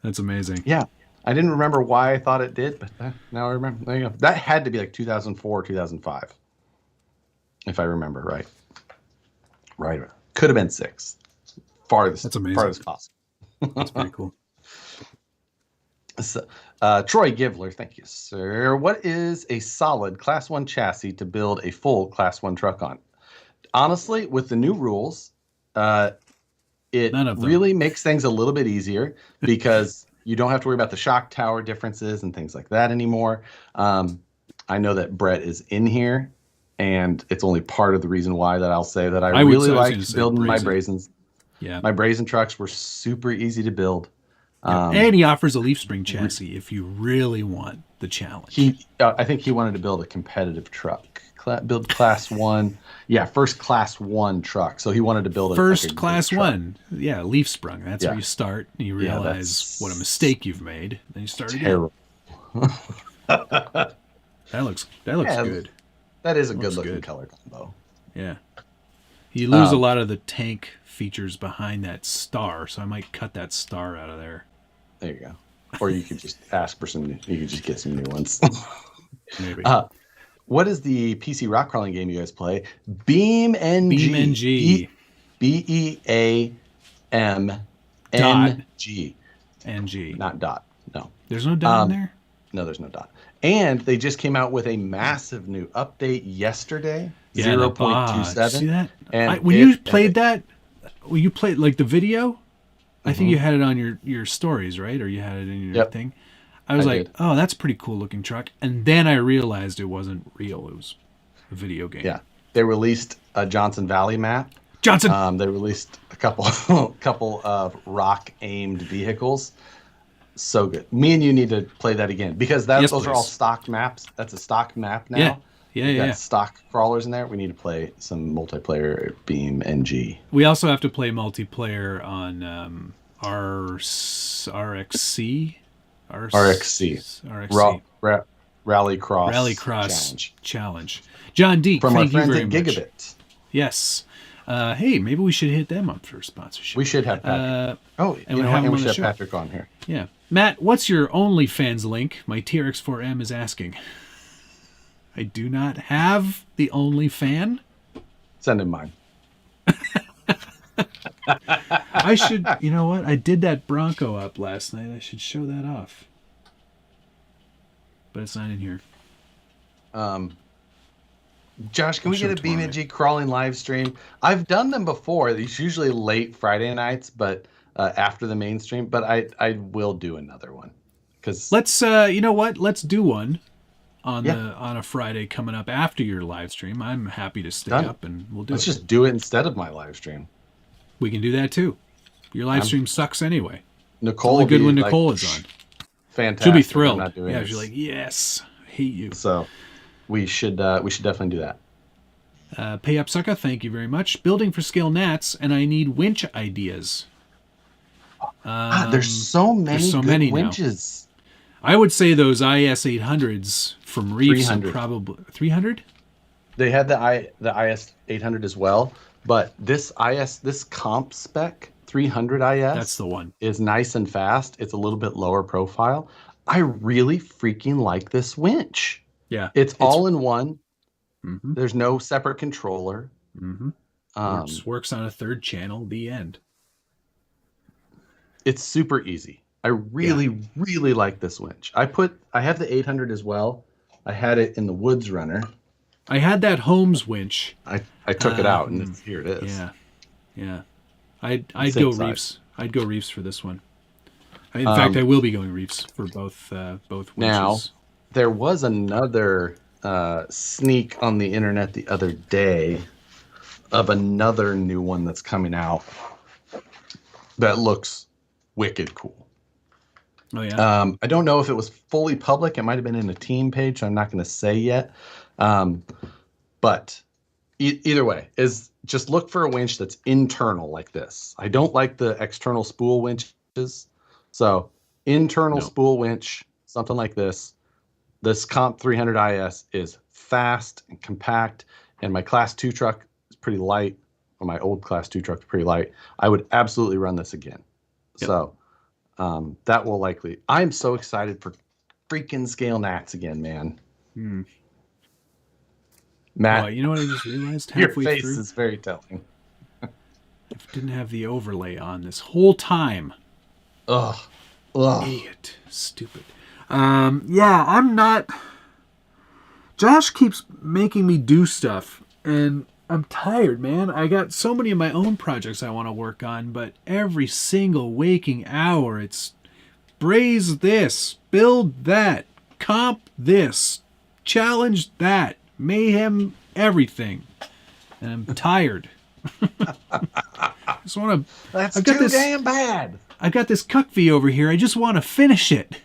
That's amazing. Yeah. I didn't remember why I thought it did, but now I remember. There you go. That had to be like 2004, 2005. If I remember right. Right. Could have been 6. That's amazing. Farthest possible. That's pretty cool. So, Troy Givler, thank you, sir. What is a solid Class 1 chassis to build a full Class 1 truck on? Honestly, with the new rules, it really makes things a little bit easier because you don't have to worry about the shock tower differences and things like that anymore. I know that Brett is in here, and it's only part of the reason why that I'll say that I really liked building my Brazens. Yeah, my Brazen trucks were super easy to build. And he offers a leaf spring chassis if you really want the challenge. I think he wanted to build a competitive truck. Build Class 1. Yeah, first Class 1 truck. So he wanted to build a Class 1. Yeah, leaf sprung. That's where you start. And you realize what a mistake you've made. Then you start again. That looks good. That is a good looking color combo. Yeah. You lose a lot of the tank features behind that star, so I might cut that star out of there. There you go. Or you could just ask for some. You could just get some new ones. Maybe. What is the PC rock crawling game you guys play? BeamNG. BeamNG. BeamNG. NG. Not dot. No. There's no dot in there? No, there's no dot. And they just came out with a massive new update yesterday. Yeah, 0.27. See that? And when you played that, when you played like the video, I think you had it on your stories, right? Or you had it in your thing. I was like, oh, that's a pretty cool looking truck. And then I realized it wasn't real. It was a video game. Yeah. They released a Johnson Valley map. They released a couple of rock aimed vehicles. So good. Me and you need to play that again because those are all stock maps. That's a stock map now. Yeah. Got stock crawlers in there. We need to play some multiplayer BeamNG. We also have to play multiplayer on RXC. RXC. Rallycross challenge. John D, from thank our you friends very at much. Gigabit. Yes. Hey, maybe we should hit them up for sponsorship. We should have Patrick. And we should have Patrick on here. Yeah. Matt, what's your OnlyFans link? My TRX4M is asking. I do not have the OnlyFan. Send him mine. I should, you know what? I did that Bronco up last night. I should show that off. But it's not in here. Josh, can we get a BeamNG crawling live stream? I've done them before. It's usually late Friday nights, but after the main stream. But I will do another one. Let's you know what? Let's do one on a Friday coming up after your live stream. I'm happy to stay up and we'll do it. Let's just do it instead of my live stream. We can do that too. Your live stream sucks anyway. Nicole, only good when Nicole is on. Fantastic. She'll be thrilled. Yeah, she's like, yes, I hate you. So we should definitely do that. Pay up, sucker. Thank you very much. Building for scale gnats, and I need winch ideas. There's so many winches. Now. I would say those IS 800s from Reefs are probably 300. They had the IS 800 as well, but this comp spec 300 IS, that's the one, is nice and fast. It's a little bit lower profile. I really freaking like this winch. Yeah, it's all in one. Mm-hmm. There's no separate controller. Mm-hmm. Works on a third channel. The end. It's super easy. I really like this winch. I have the 800 as well. I had it in the Woods Runner. I had that Holmes winch. I took it out and here it is. Yeah. I'd go Reefs. I'd go Reefs for this one. In fact, I will be going Reefs for both winches. Now, there was another sneak on the internet the other day of another new one that's coming out that looks wicked cool. Oh yeah. I don't know if it was fully public. It might have been in a team page, so I'm not going to say yet. But either way, is just look for a winch that's internal like this. I don't like the external spool winches. So internal spool winch, something like this. This Comp 300 IS is fast and compact, and my Class 2 truck is pretty light, or my old Class 2 truck is pretty light. I would absolutely run this again. Yep. So that will likely... I'm so excited for freaking scale gnats again, man. Matt, you know what I just realized your halfway face through? Is very telling. I didn't have the overlay on this whole time. Ugh. Idiot. Stupid. Yeah, I'm not... Josh keeps making me do stuff, and I'm tired, man. I got so many of my own projects I want to work on, but every single waking hour, it's braze this, build that, comp this, challenge that, mayhem everything. And I'm tired. I just want to... That's too damn bad. I got this cuckvy over here. I just want to finish it.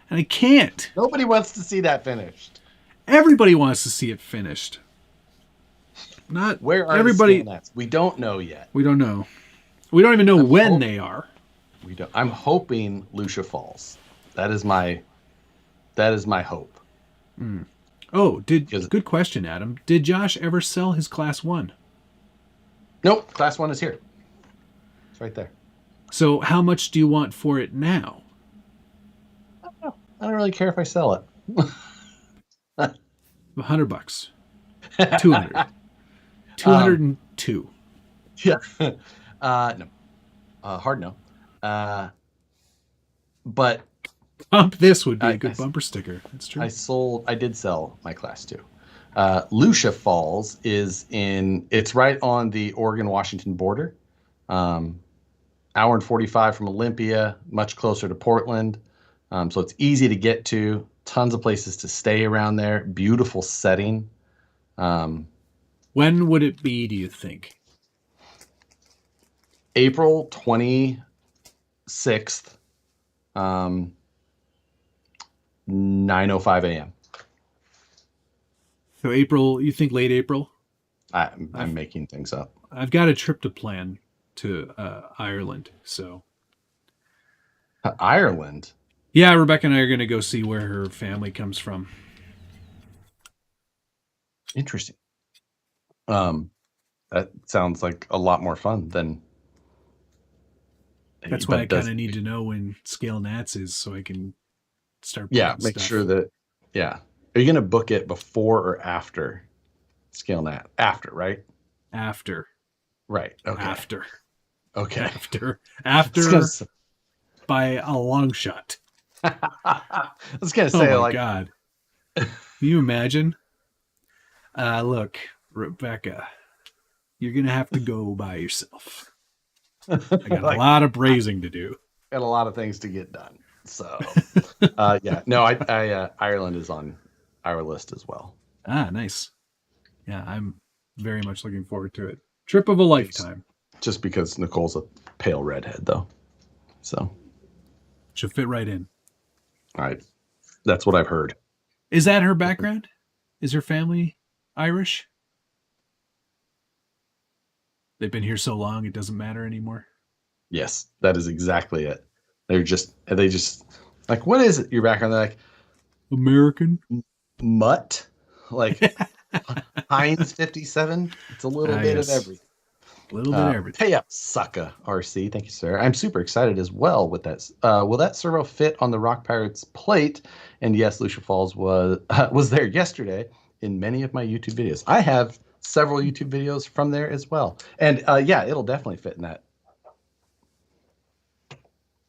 And I can't. Nobody wants to see that finished. Everybody wants to see it finished. Not where are everybody. The we don't know yet. We don't know. We don't even know when they are. We don't. I'm hoping Lucia Falls. That is my hope. Oh, good question, Adam. Did Josh ever sell his Class 1? Nope. Class 1 is here. It's right there. So how much do you want for it now? I don't really care if I sell it. $100. 200. 202. Yeah. No. Hard no. But this would be a good bumper sticker. That's true. I did sell my Class 2. Lucia Falls it's right on the Oregon-Washington border. Hour and 45 from Olympia, much closer to Portland. So it's easy to get to, tons of places to stay around there, beautiful setting. When would it be, do you think? April 26th, 9:05 a.m. So April, you think late April? I'm making things up. I've got a trip to plan to Ireland, so. Ireland? Yeah, Rebecca and I are going to go see where her family comes from. Interesting. That sounds like a lot more fun than. That's why I kind of need to know when Scale Nats is so I can start. Make sure that. Yeah, are you going to book it before or after Scale Nat? After, right? After. Right. Okay. After. Okay. After. By a long shot. I was going to say, oh my God. Can you imagine? Look, Rebecca, you're going to have to go by yourself. I got a lot of brazing to do. Got a lot of things to get done. So, no, Ireland is on our list as well. Ah, nice. Yeah, I'm very much looking forward to it. Trip of a lifetime. Just because Nicole's a pale redhead, though. So. She'll fit right in. That's what I've heard. Is that her background? Is her family Irish? They've been here so long it doesn't matter anymore. Yes, that is exactly it. They just like, what is it? Your background? They're like, American mutt, like Heinz 57. It's a little bit of everything. A little bit of everything. Hey up, sucka RC. Thank you, sir. I'm super excited as well with that. Will that servo fit on the Rock Pirates plate? And yes, Lucia Falls was there yesterday in many of my YouTube videos. I have several YouTube videos from there as well. And yeah, it'll definitely fit in that.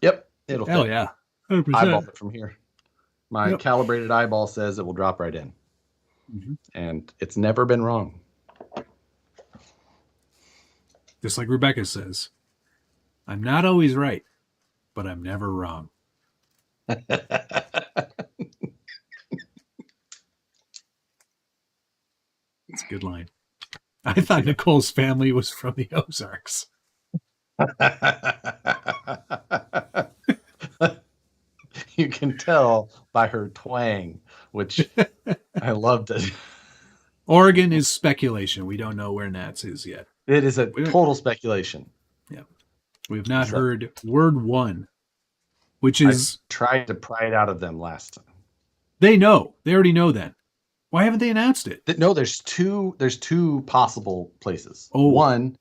Yep, it'll fit. Hell yeah. 100%. Eyeball it from here. My calibrated eyeball says it will drop right in. Mm-hmm. And it's never been wrong. Just like Rebecca says, I'm not always right, but I'm never wrong. It's a good line. I thought Nicole's family was from the Ozarks. You can tell by her twang, which I loved it. Oregon is speculation. We don't know where Nats is yet. It is a total speculation. Yeah. We have not heard word one, which is... I tried to pry it out of them last time. They know. They already know that. Why haven't they announced it? No, there's two possible places. Oh. One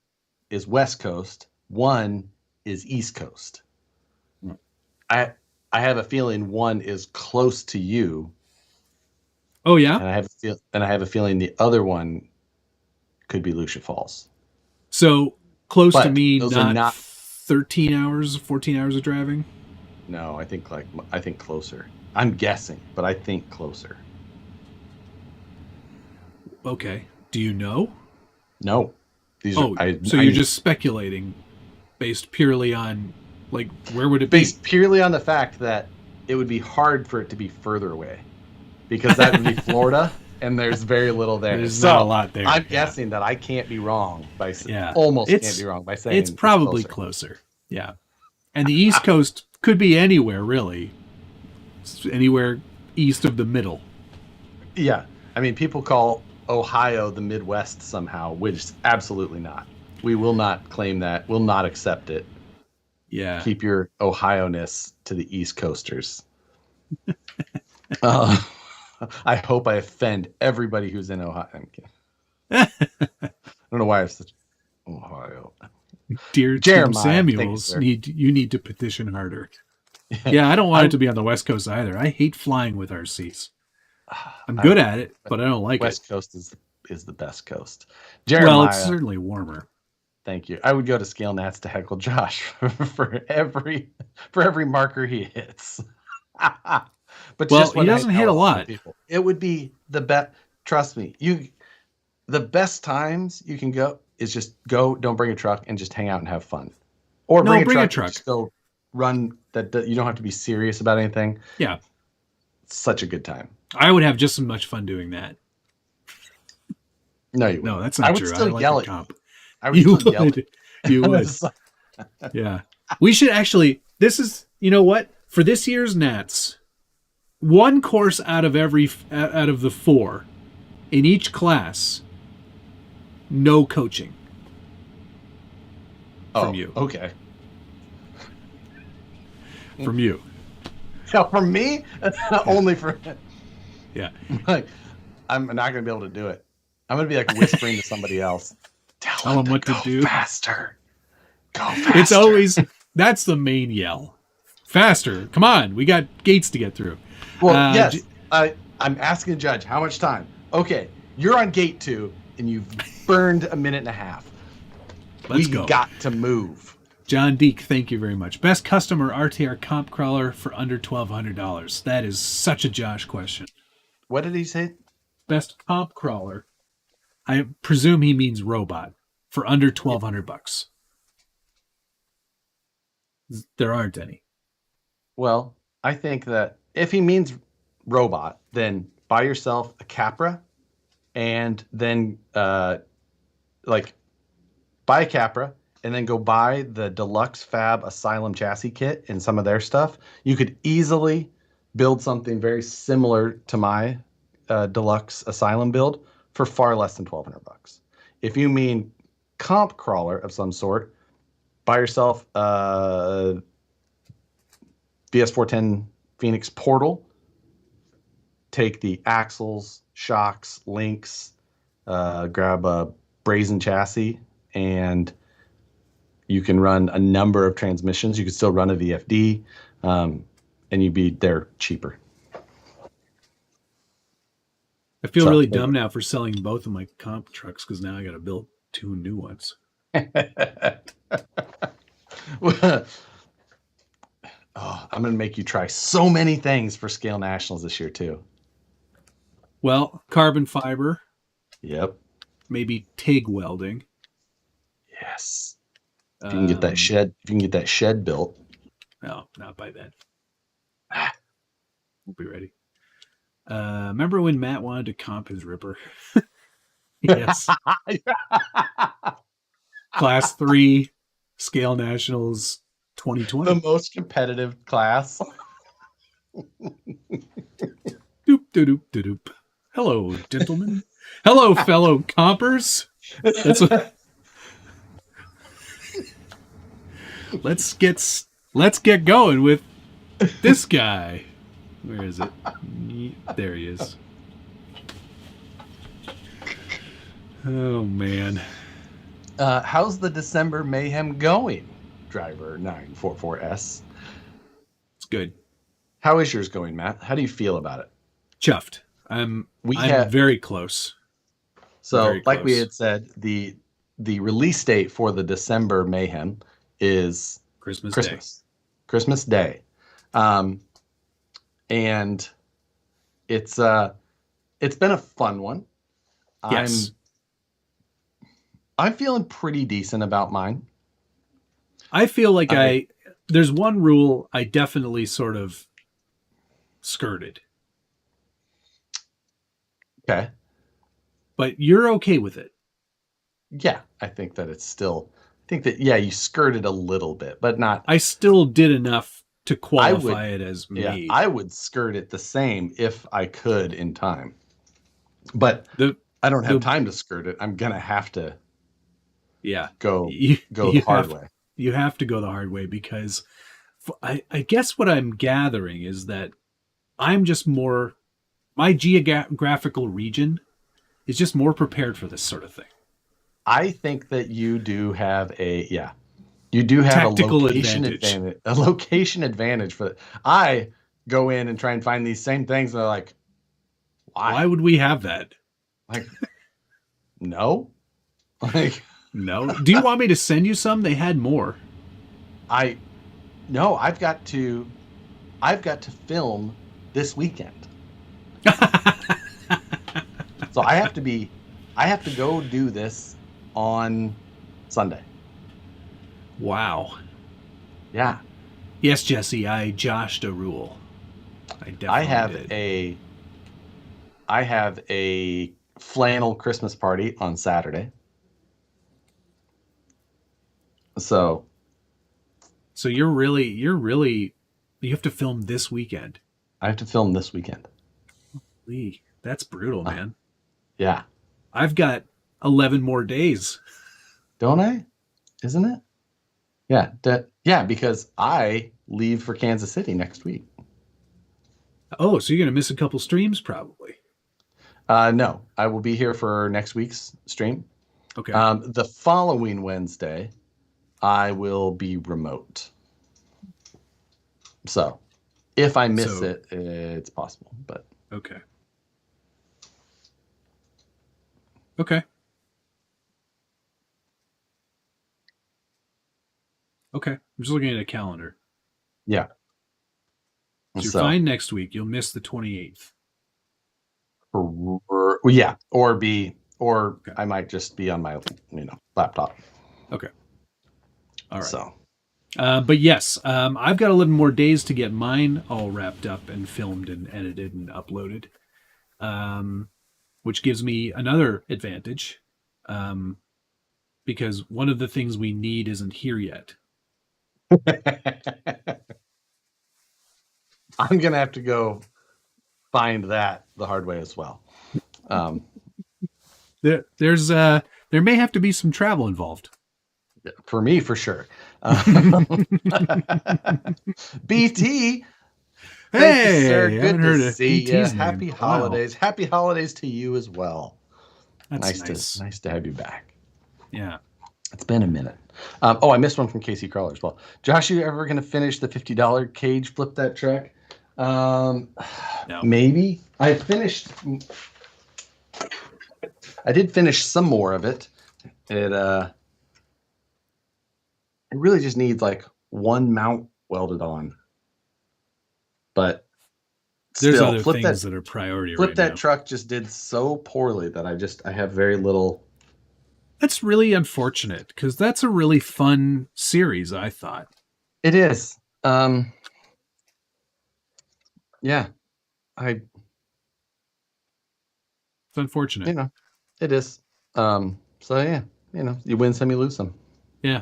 is West Coast. One is East Coast. I have a feeling one is close to you. Oh yeah? And I have a feeling the other one could be Lucia Falls. So close to me, not 13 hours, 14 hours of driving? No, I think closer. I'm guessing, but I think closer. Okay. Do you know? No. So you're just speculating based purely on, like, where would it be? Based purely on the fact that it would be hard for it to be further away. Because that would be Florida, and there's very little there. There's not a lot there. I'm guessing that I can't be wrong by saying it's probably closer. Yeah. And the East Coast could be anywhere, really. Anywhere east of the middle. Yeah. I mean, people call Ohio the Midwest somehow, which absolutely not. We will not claim that. We'll not accept it. Yeah. Keep your Ohio-ness to the East Coasters. I hope I offend everybody who's in Ohio. I don't know why I'm such Ohio. Dear Tim Samuels, you need to petition harder. Yeah, I don't want it to be on the West Coast either. I hate flying with RCs. I'm good at it, but I don't like West it. Coast is the best coast. Jeremiah, well, it's certainly warmer. Thank you. I would go to Scale Nats to heckle Josh for every marker he hits. But well, he doesn't hit a lot. People. It would be the best. Trust me, the best times you can go is just go. Don't bring a truck and just hang out and have fun, or bring a truck. And just go run. That you don't have to be serious about anything. Yeah, it's such a good time. I would have just as much fun doing that. No, you wouldn't. No, that's not true. I would still yell at you. I would still yell at you. You would. Yeah, we should actually. This is, you know what, for this year's Nats. One course out of the 4 in each class, no coaching from you. Okay. From you. Yeah, for me, only for. Yeah. Like, I'm not gonna be able to do it. I'm gonna be like whispering to somebody else. Tell them what to do. Faster. Go faster. It's always that's the main yell. Faster! Come on, we got gates to get through. Well, yes. I'm asking the judge how much time. Okay, you're on gate 2, and you've burned a minute and a half. Let's go. Got to move. John Deek, thank you very much. Best customer RTR comp crawler for under $1,200. That is such a Josh question. What did he say? Best comp crawler. I presume he means robot for under $1,200. There aren't any. Well, I think that if he means robot, then buy yourself a Capra, and then buy a Capra, and then go buy the Deluxe Fab Asylum chassis kit and some of their stuff. You could easily build something very similar to my Deluxe Asylum build for far less than $1,200. If you mean comp crawler of some sort, buy yourself VS410 Phoenix Portal. Take the axles, shocks, links, grab a brazen chassis, and you can run a number of transmissions. You can still run a VFD, and you'd be there cheaper. I feel really dumb now for selling both of my comp trucks because now I got to build 2 new ones. I'm going to make you try so many things for Scale Nationals this year, too. Well, carbon fiber. Yep. Maybe TIG welding. Yes. If you can get that shed built. No, not by then. We'll be ready. Remember when Matt wanted to comp his Ripper? Yes. Class 3 Scale Nationals 2020. The most competitive class. Doop, doop, doop, doop. Hello, gentlemen. Hello, fellow compers. That's what... Let's get going with this guy. Where is it? There he is. Oh man. How's the December Mayhem going, Driver 944S? It's good. How is yours going, Matt? How do you feel about it? Chuffed. I'm very close. So, very like close. we had said, the release date for the December Mayhem is Christmas Day. And it's been a fun one. Yes. I'm feeling pretty decent about mine. I feel like there's one rule I definitely sort of skirted. Okay. But you're okay with it. Yeah, I think that you skirted a little bit, but not. I still did enough to qualify it as me. Yeah, I would skirt it the same if I could in time. But I don't have time to skirt it. I'm going to have to go the hard way. You have to go the hard way because I guess what I'm gathering is that I'm just more, my geographical region is just more prepared for this sort of thing. I think that you do have a location advantage. A location advantage for I go in and try and find these same things and they're like, why would we have that? Like, no. Like, no. Do you want me to send you some? They had more. I've got to film this weekend. So I have to go do this on Sunday. Wow. Yeah. Yes, Jesse, I joshed a rule. I have a flannel Christmas party on Saturday. So you have to film this weekend. I have to film this weekend. Lee, that's brutal, man. Yeah. I've got 11 more days. Don't I? Isn't it? Yeah. Yeah, because I leave for Kansas City next week. Oh, so you're going to miss a couple streams probably. No, I will be here for next week's stream. Okay. The following Wednesday, I will be remote. So if I miss it, it's possible, but. Okay. Okay. Okay. I'm just looking at a calendar. Yeah. So you're fine next week. You'll miss the 28th. Yeah. Or I might just be on my, laptop. Okay. All right. So. But yes, I've got 11 more days to get mine all wrapped up and filmed and edited and uploaded, which gives me another advantage, because one of the things we need isn't here yet. I'm going to have to go find that the hard way as well. There may have to be some travel involved. For me, for sure. BT. Hey, you, sir. Good to see you. Happy holidays. Wow. Happy holidays to you as well. That's nice. Nice to have you back. Yeah. It's been a minute. I missed one from Casey Crawler as well. Josh, you ever going to finish the $50 cage flip that truck? No. Maybe. I did finish some more of it. It really just needs like one mount welded on. But there's still, other things that are priority flip right that now. truck just did so poorly that I have very little. That's really unfortunate because that's a really fun series, I thought. It is. Yeah. It's unfortunate. It is. So yeah, you win some, you lose some. Yeah.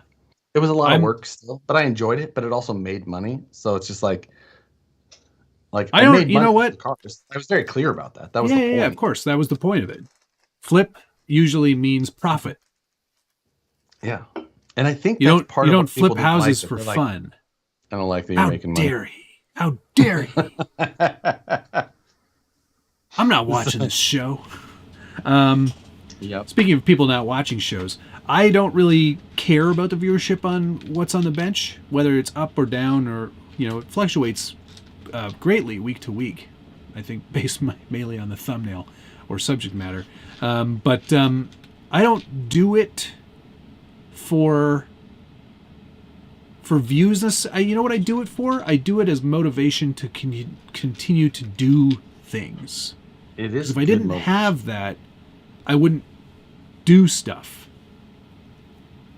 It was a lot of work still, but I enjoyed it, but it also made money. So it's just like I made money. You know what? I was very clear about that. That was the point. Yeah, of course. That was the point of it. Flip usually means profit. Yeah. And I think you don't flip houses for fun. I don't like that you're making money. How dare he? I'm not watching this show. Yep. Speaking of people not watching shows, I don't really care about the viewership on what's on the bench, whether it's up or down, or it fluctuates greatly week to week. I think based mainly on the thumbnail or subject matter. But I don't do it for views. You know what I do it for? I do it as motivation to continue to do things. It is. If I didn't have that, I wouldn't do stuff.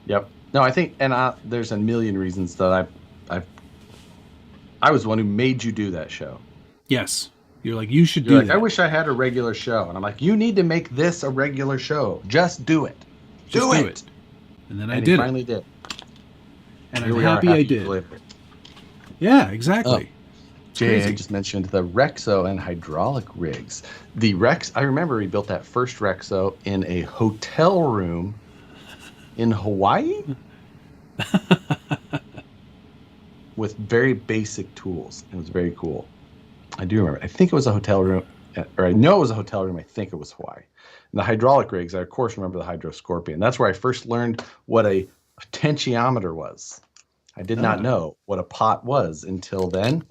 Yep. No, I think, and there's a million reasons that I was the one who made you do that show. Yes. You're like, you should do that. I wish I had a regular show. And I'm like, you need to make this a regular show. Just do it. Do it. And then I did. Finally did. And I'm happy I did. Yeah, exactly. Jay just mentioned the Rexo and hydraulic rigs. The Rex, I remember he built that first Rexo in a hotel room in Hawaii with very basic tools. It was very cool. I do remember. I think it was a hotel room, or I know it was a hotel room. I think it was Hawaii. And the hydraulic rigs, I of course remember the Hydro Scorpion. That's where I first learned what a potentiometer was. I did not know what a pot was until then.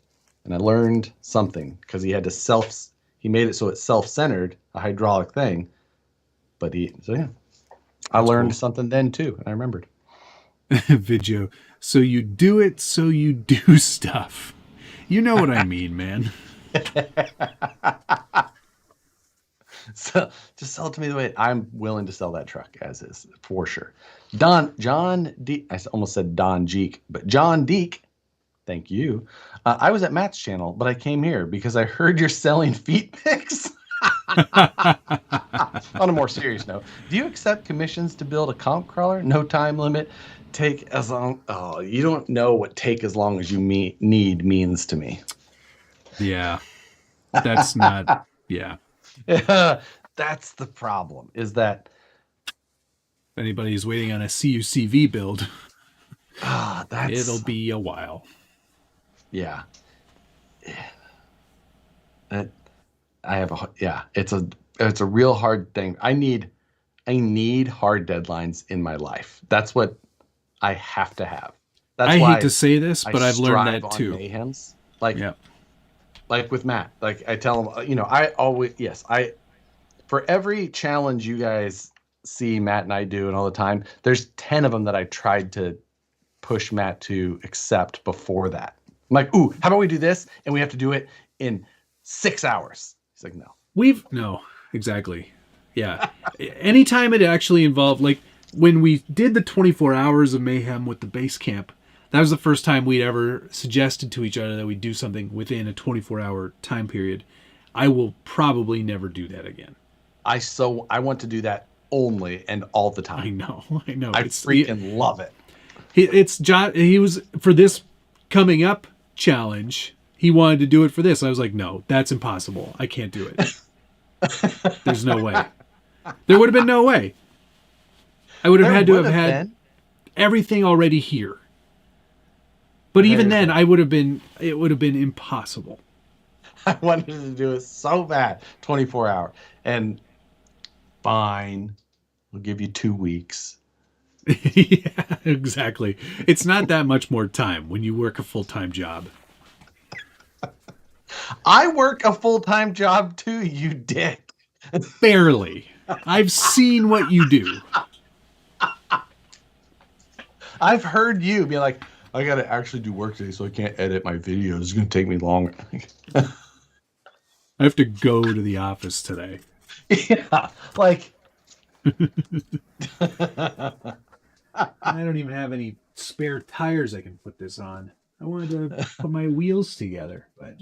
And I learned something because he made it so it's self-centered, a hydraulic thing. But I learned something then too, and I remembered. Video. So you do it, so you do stuff. You know what I mean, man. So just sell it to me the way I'm willing to sell that truck as is, for sure. John D. I almost said Don Jeek, but John Deek. Thank you. I was at Matt's channel, but I came here because I heard you're selling feet pics. On a more serious note, do you accept commissions to build a comp crawler? No time limit. Take as long. Oh, you don't know what take as long as you need means to me. Yeah, that's not. Yeah. That's the problem. Is that if anybody's waiting on a CUCV build, it'll be a while. Yeah. I have it's a real hard thing. I need hard deadlines in my life. That's what I have to have. That's I why hate to say this, but I've learned that too. Mayhems. Like with Matt, like I tell him, I always, for every challenge you guys see Matt and I do and all the time, there's 10 of them that I tried to push Matt to accept before that. I'm like, ooh, how about we do this? And we have to do it in 6 hours. He's like, no. No, exactly. Yeah. Anytime it actually involved, like when we did the 24 hours of Mayhem with the base camp, that was the first time we'd ever suggested to each other that we do something within a 24-hour time period. I will probably never do that again. I want to do that only and all the time. I know. I freaking love it. He was, for this coming up challenge, he wanted to do it for this. I was like, no, that's impossible. I can't do it. There's no way. There would have been no way. I would have had to have had everything already here. But even then, it would have been impossible. I wanted to do it so bad, 24 hour. And fine, we'll give you 2 weeks. Yeah, exactly. It's not that much more time when you work a full-time job. I work a full-time job too, you dick. Barely. I've seen what you do. I've heard you be like, I got to actually do work today, so I can't edit my videos. It's going to take me longer. I have to go to the office today. Yeah, like... I don't even have any spare tires I can put this on. I wanted to put my wheels together, but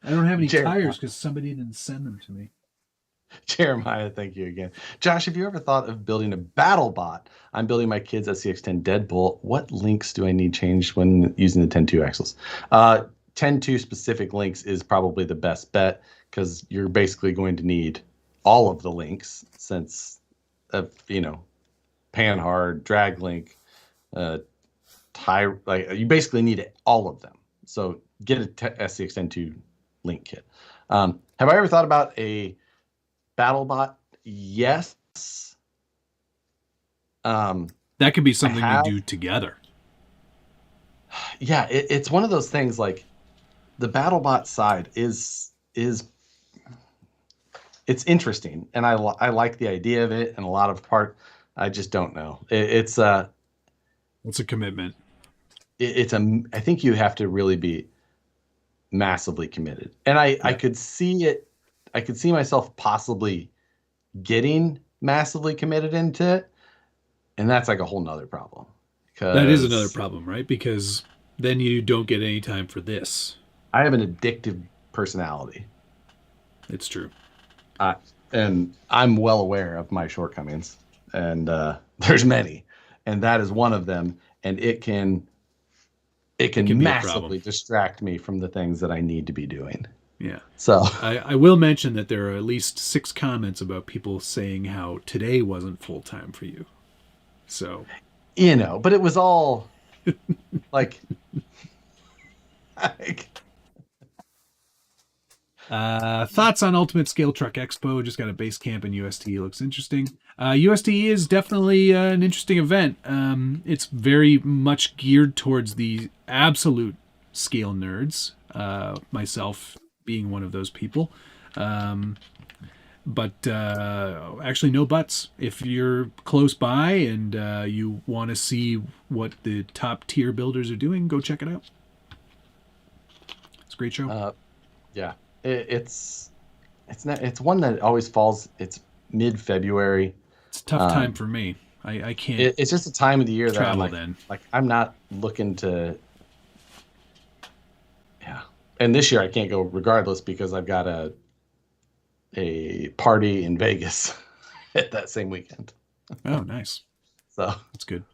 I don't have any tires because somebody didn't send them to me. Jeremiah, thank you again. Josh, have you ever thought of building a battle bot? I'm building my kids SCX10 Deadbolt. What links do I need changed when using the 10.2 axles? 10.2 specific links is probably the best bet because you're basically going to need all of the links since, Panhard, drag link, you basically need all of them. So get a SCX10.2 link kit. Have I ever thought about a BattleBot? Yes. That could be something you do together. Yeah, it's one of those things. Like the BattleBot side is it's interesting, and I like the idea of it, and a lot of part. I just don't know. It's a commitment. I think you have to really be massively committed, and I could see it. I could see myself possibly getting massively committed into it, and that's like a whole nother problem. That is another problem, right? Because then you don't get any time for this. I have an addictive personality. It's true. And I'm well aware of my shortcomings, and there's many, and that is one of them, and it can massively distract me from the things that I need to be doing. Yeah. So I will mention that there are at least 6 comments about people saying how today wasn't full time for you. So, but it was all like thoughts on Ultimate Scale Truck Expo. Just got a base camp in UST. Looks interesting. UST is definitely an interesting event. It's very much geared towards the absolute scale nerds. Myself being one of those people. But actually no buts. If you're close by and you want to see what the top tier builders are doing, go check it out. It's a great show. Yeah. It's one that always falls. It's mid-February. It's a tough time for me. I can't. It's just a time of the year that I'm like I'm not looking to. Yeah, and this year I can't go regardless because I've got a party in Vegas at that same weekend. Oh, nice. So that's good.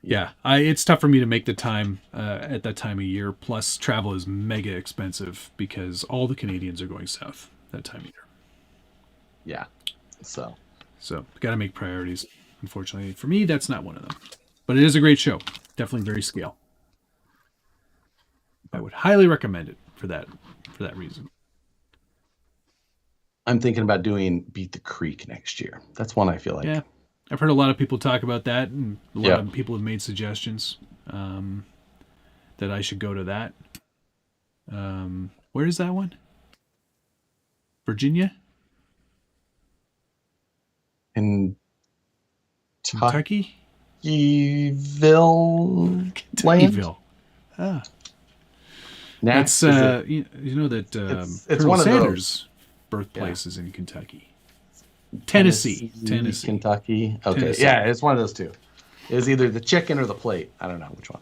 Yeah, it's tough for me to make the time at that time of year. Plus, travel is mega expensive because all the Canadians are going south that time of year. Yeah, so got to make priorities. Unfortunately, for me, that's not one of them. But it is a great show. Definitely very scale. I would highly recommend it. for that reason. I'm thinking about doing Beat the Creek next year. That's one I feel like. Yeah, I've heard a lot of people talk about that, and a lot of people have made suggestions that I should go to that. Where is that one? Virginia? In Kentucky? Kentuckyville. Ah. That's you know that it's Colonel one of Sanders' birthplace is in Kentucky. Tennessee. Kentucky. Okay. Tennessee. Yeah, it's one of those two. It's either the chicken or the plate. I don't know which one.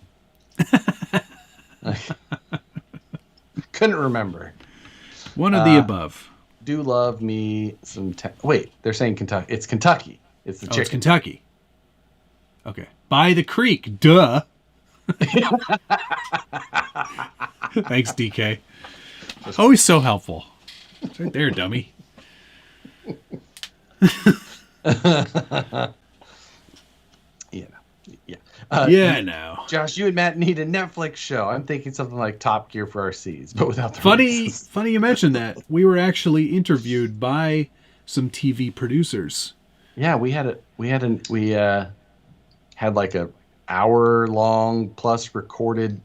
Couldn't remember. One of the above. Do love me some... Wait, they're saying Kentucky. It's Kentucky. It's the chicken. It's Kentucky. Okay. By the creek. Duh. Thanks, DK. Always so helpful. It's right there, dummy. Now. Josh, you and Matt need a Netflix show. I'm thinking something like Top Gear for RCs, but without the funny you mentioned that. We were actually interviewed by some TV producers. Yeah, we had like a hour-long plus recorded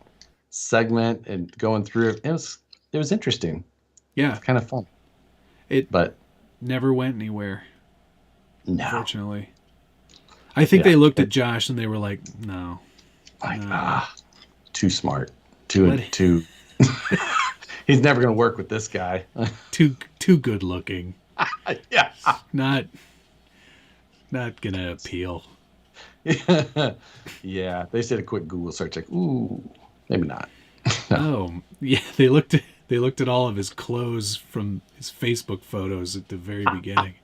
segment and going through it. It was interesting. Yeah, it's kind of fun. But never went anywhere. No, unfortunately. I think they looked at Josh and they were like, "No, too smart, too." He's never going to work with this guy. too good looking. Yeah, not gonna appeal. Yeah, they said a quick Google search, like, ooh, maybe not. Oh, yeah, they looked at all of his clothes from his Facebook photos at the very beginning.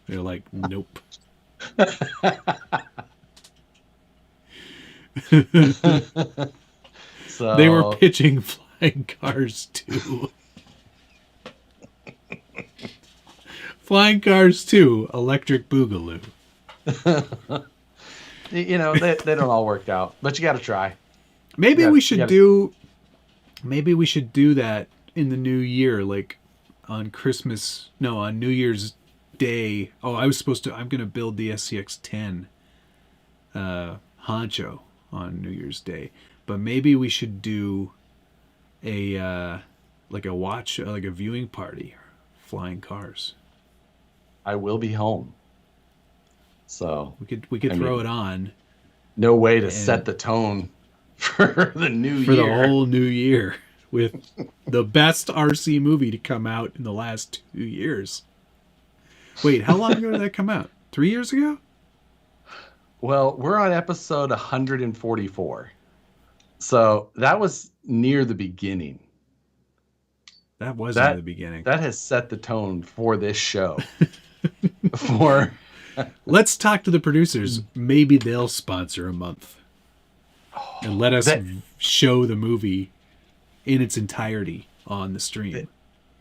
They're like, nope. So they were pitching Flying Cars 2. Flying Cars 2, Electric Boogaloo. You know, they don't all work out, but you got to try. Maybe we should do that in the new year, like on New Year's Day. Oh, I'm going to build the SCX-10 honcho on New Year's Day. But maybe we should do a viewing party, Flying Cars. I will be home. So we could throw it on. No way to set the tone for the new year. For the whole new year with the best RC movie to come out in the last 2 years. Wait, how long ago did that come out? 3 years ago? Well, we're on episode 144. So that was near the beginning. That was near the beginning. That has set the tone for this show. Let's talk to the producers. Maybe they'll sponsor a month and let us show the movie in its entirety on the stream.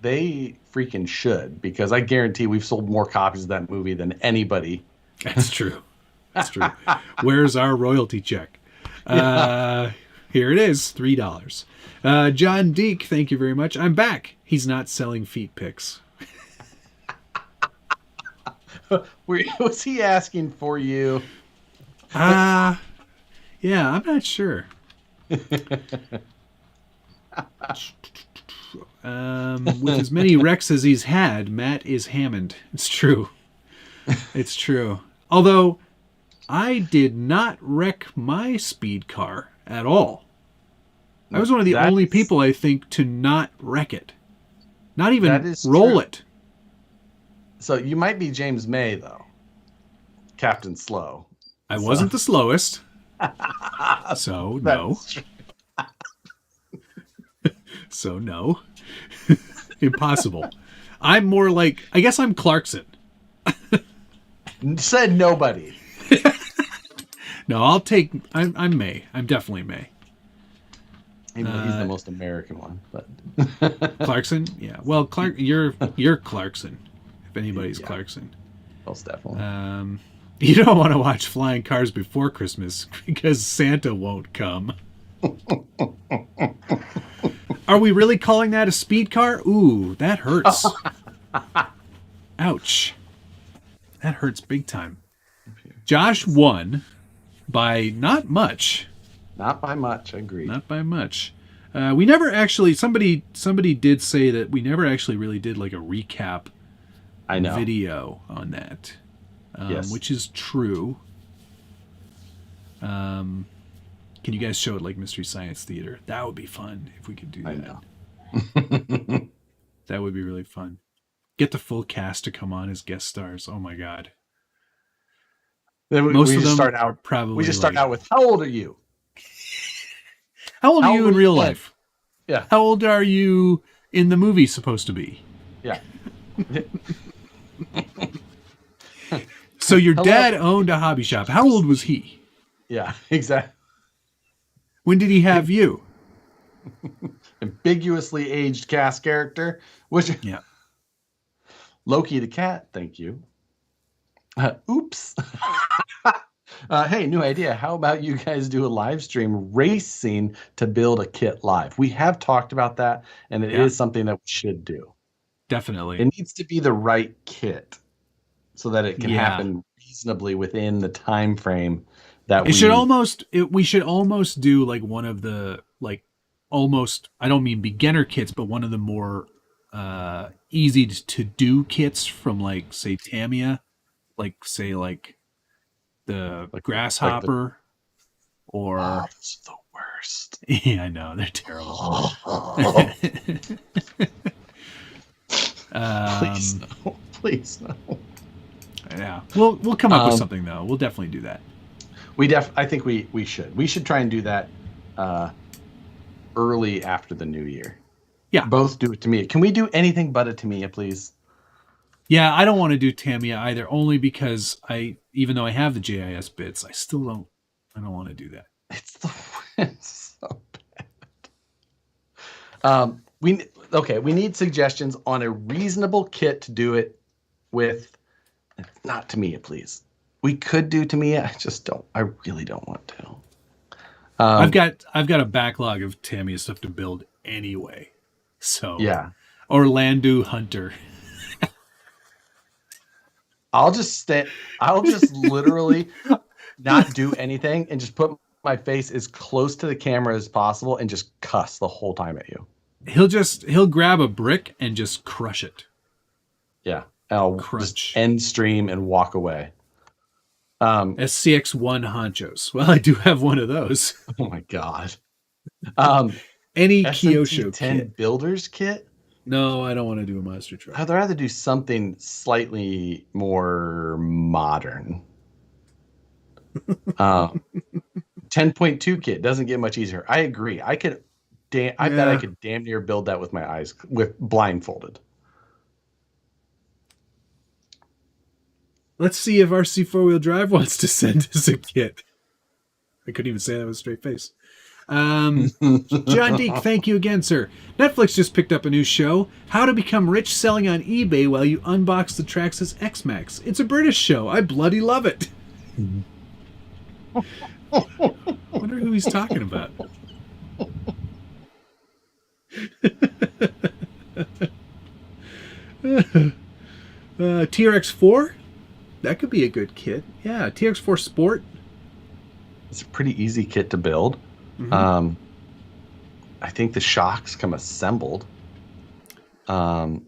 They freaking should, because I guarantee we've sold more copies of that movie than anybody. That's true. That's true. Where's our royalty check? Here it is, $3. John Deek, thank you very much. I'm back. He's not selling feet pics. Was he asking for you? Yeah, I'm not sure. With as many wrecks as he's had, Matt is Hammond. It's true. It's true. Although, I did not wreck my speed car at all. I was one of the only people, I think, to not wreck it. Not even roll it. So you might be James May, though. Captain Slow. I wasn't the slowest. So, no. So, no. Impossible. I'm more like... I guess I'm Clarkson. Said nobody. No, I'll take... I'm May. I'm definitely May. He's the most American one, but... Clarkson? Yeah. Well, you're Clarkson. If anybody's Clarkson. Most definitely. You don't want to watch Flying Cars before Christmas because Santa won't come. Are we really calling that a speed car? Ooh, that hurts. Ouch. That hurts big time. Josh won by not much. Not by much, agreed. Not by much. We never actually, somebody did say that we never actually really did like a recap video on that. Yes. Which is true. Can you guys show it like Mystery Science Theater? That would be fun if we could do that. I know. That would be really fun. Get the full cast to come on as guest stars. Oh my god. Most of them start out probably. We just start out with, how old are you? How old are you in real life? Yeah. How old are you in the movie supposed to be? Yeah. So your dad owned a hobby shop. How old was he? Yeah, exactly. When did he have you? Ambiguously aged cast character. Yeah. Loki the cat, thank you. Oops. Hey, new idea. How about you guys do a live stream racing to build a kit live? We have talked about that, and it is something that we should do. Definitely. It needs to be the right kit so that it can happen reasonably within the time frame that we should almost do like one of the almost, I don't mean beginner kits, but one of the more easy to do kits from like say Tamiya, the grasshopper or it's the worst. Yeah, I know, they're terrible. Please no. Please no. Yeah. We'll come up with something though. We'll definitely do that. I think we should. We should try and do that early after the new year. Yeah. Both do it to me. Can we do anything but a Tamiya, please? Yeah, I don't want to do Tamiya either, only because even though I have the JIS bits, I don't want to do that. It's so bad. We need suggestions on a reasonable kit to do it with. Not Tamiya, please. We could do Tamiya. I really don't want to. I've got a backlog of Tamiya stuff to build anyway. So yeah. Orlando Hunter. I'll just literally not do anything and just put my face as close to the camera as possible and just cuss the whole time at you. He'll grab a brick and just crush it. Yeah. I'll just end stream and walk away. SCX1 honchos. Well, I do have one of those. Oh my god. Any Kyosho 10 kit. builders kit? No, I don't want to do a monster truck. I'd rather do something slightly more modern. 10.2 kit doesn't get much easier. I agree. I bet I could damn near build that with my eyes blindfolded. Let's see if RC 4-wheel drive wants to send us a kit. I couldn't even say that with a straight face. John Deek, thank you again, sir. Netflix just picked up a new show, How to Become Rich Selling on eBay While You Unbox the Traxxas X-Max. It's a British show. I bloody love it. Wonder who he's talking about. TRX4? That could be a good kit. Yeah, TRX4 Sport. It's a pretty easy kit to build. Mm-hmm. I think the shocks come assembled. The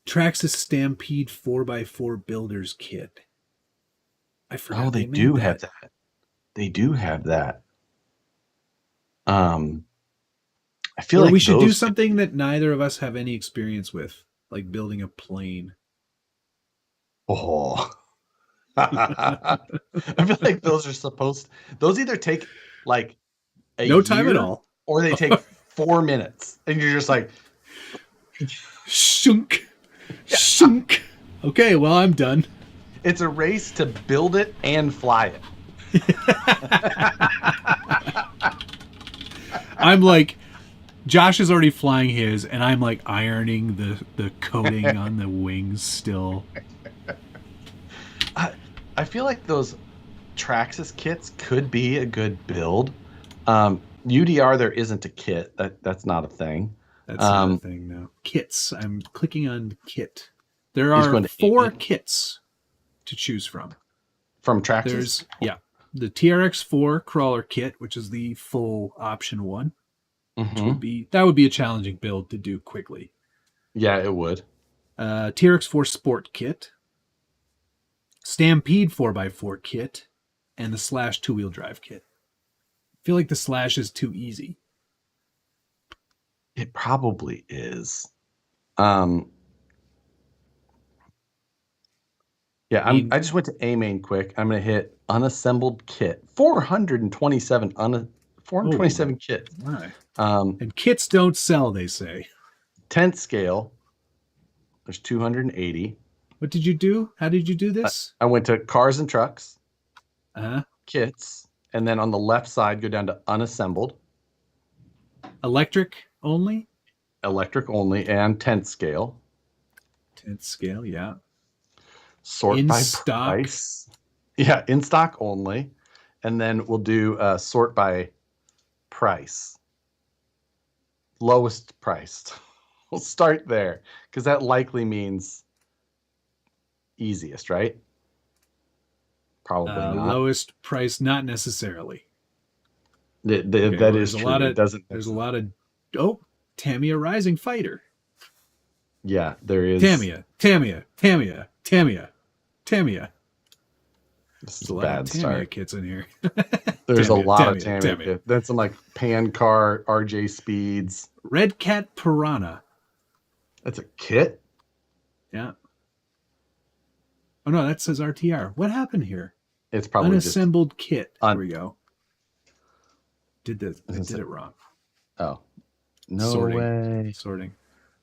Traxxas Stampede 4x4 Builders Kit. I forgot. Oh, they do have that. They do have that. I feel like we should do something that neither of us have any experience with, like building a plane. Oh. I feel like those either take like no time at all, or they take 4 minutes, and you're just like shunk, shunk. Okay, well, I'm done. It's a race to build it and fly it. I'm like, Josh is already flying his, and I'm like ironing the coating on the wings still. I feel like those Traxxas kits could be a good build. UDR, there isn't a kit. That's not a thing. That's not a thing, no. Kits. I'm clicking on kit. There He's are going to 4 Amy. kits to choose from. From Traxxas? There's, the TRX4 crawler kit, which is the full option one. Mm-hmm. That would be a challenging build to do quickly. Yeah, it would. TRX4 Sport kit, Stampede 4x4 kit, and the Slash 2-wheel drive kit. I feel like the Slash is too easy. It probably is. Yeah, I just went to A-Main quick. I'm going to hit unassembled kit. 427 kits. My. And kits don't sell, they say. 10th scale. There's 280. What did you do? How did you do this? I went to cars and trucks. Uh-huh. Kits. And then on the left side, go down to unassembled. Electric only? Electric only and 10th scale. 10th scale, yeah. Sort in by stock. price. Yeah, in stock only. And then we'll do sort by price. Lowest priced. We'll start there because that likely means easiest, right? Probably not. Lowest price, not necessarily. That is true. There's a lot of Tamiya Rising Fighter. Yeah, there is. Tamiya. This is a bad Tamiya start. kits in here. There's a lot of Tamiya. That's some like Pan Car, RJ Speeds. Red Cat Piranha. That's a kit? Yeah. Oh no, that says RTR. What happened here? It's probably unassembled kit. There we go. I did it wrong. Oh. No way. Sorting.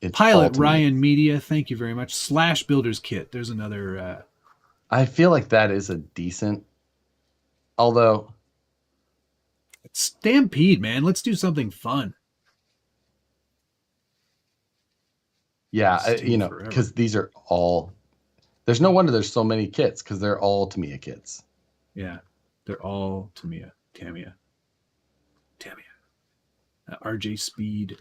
It's Pilot ultimate. Ryan Media, thank you very much. Slash Builders Kit. There's another. I feel like that is a decent. Although. It's Stampede, man. Let's do something fun. Yeah, because these are all. There's no wonder there's so many kits because they're all Tamiya kits. Yeah, they're all Tamiya. RJ Speed.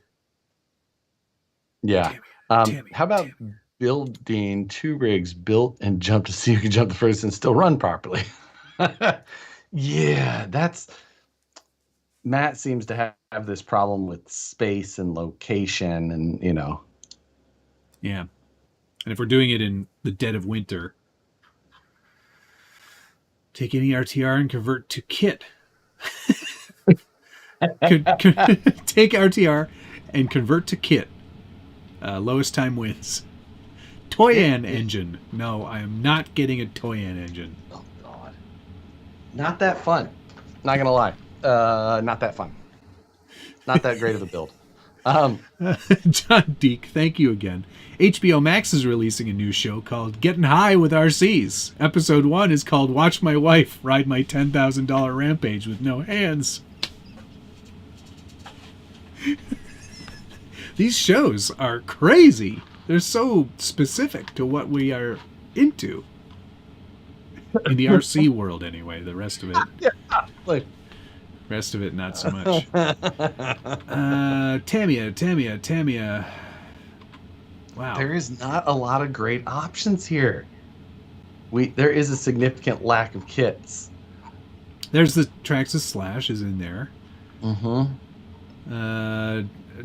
Yeah. How about building 2 rigs built and jump to see who can jump the first and still run properly? Yeah, Matt seems to have this problem with space and location and, Yeah. And if we're doing it in the dead of winter, take any RTR and convert to kit. Take RTR and convert to kit. Lowest time wins. Toyan engine. No, I am not getting a Toyan engine. Oh, God. Not that fun. Not going to lie. Not that fun. Not that great of a build. John Deek, thank you again. HBO Max is releasing a new show called Getting High with RCs. Episode 1 is called Watch My Wife Ride My $10,000 Rampage with No Hands. These shows are crazy. They're so specific to what we are into. In the RC world, anyway. The rest of it. Rest of it, not so much. Tamiya. Wow. There is not a lot of great options here. There is a significant lack of kits. There's the Traxxas Slash is in there. Mm-hmm.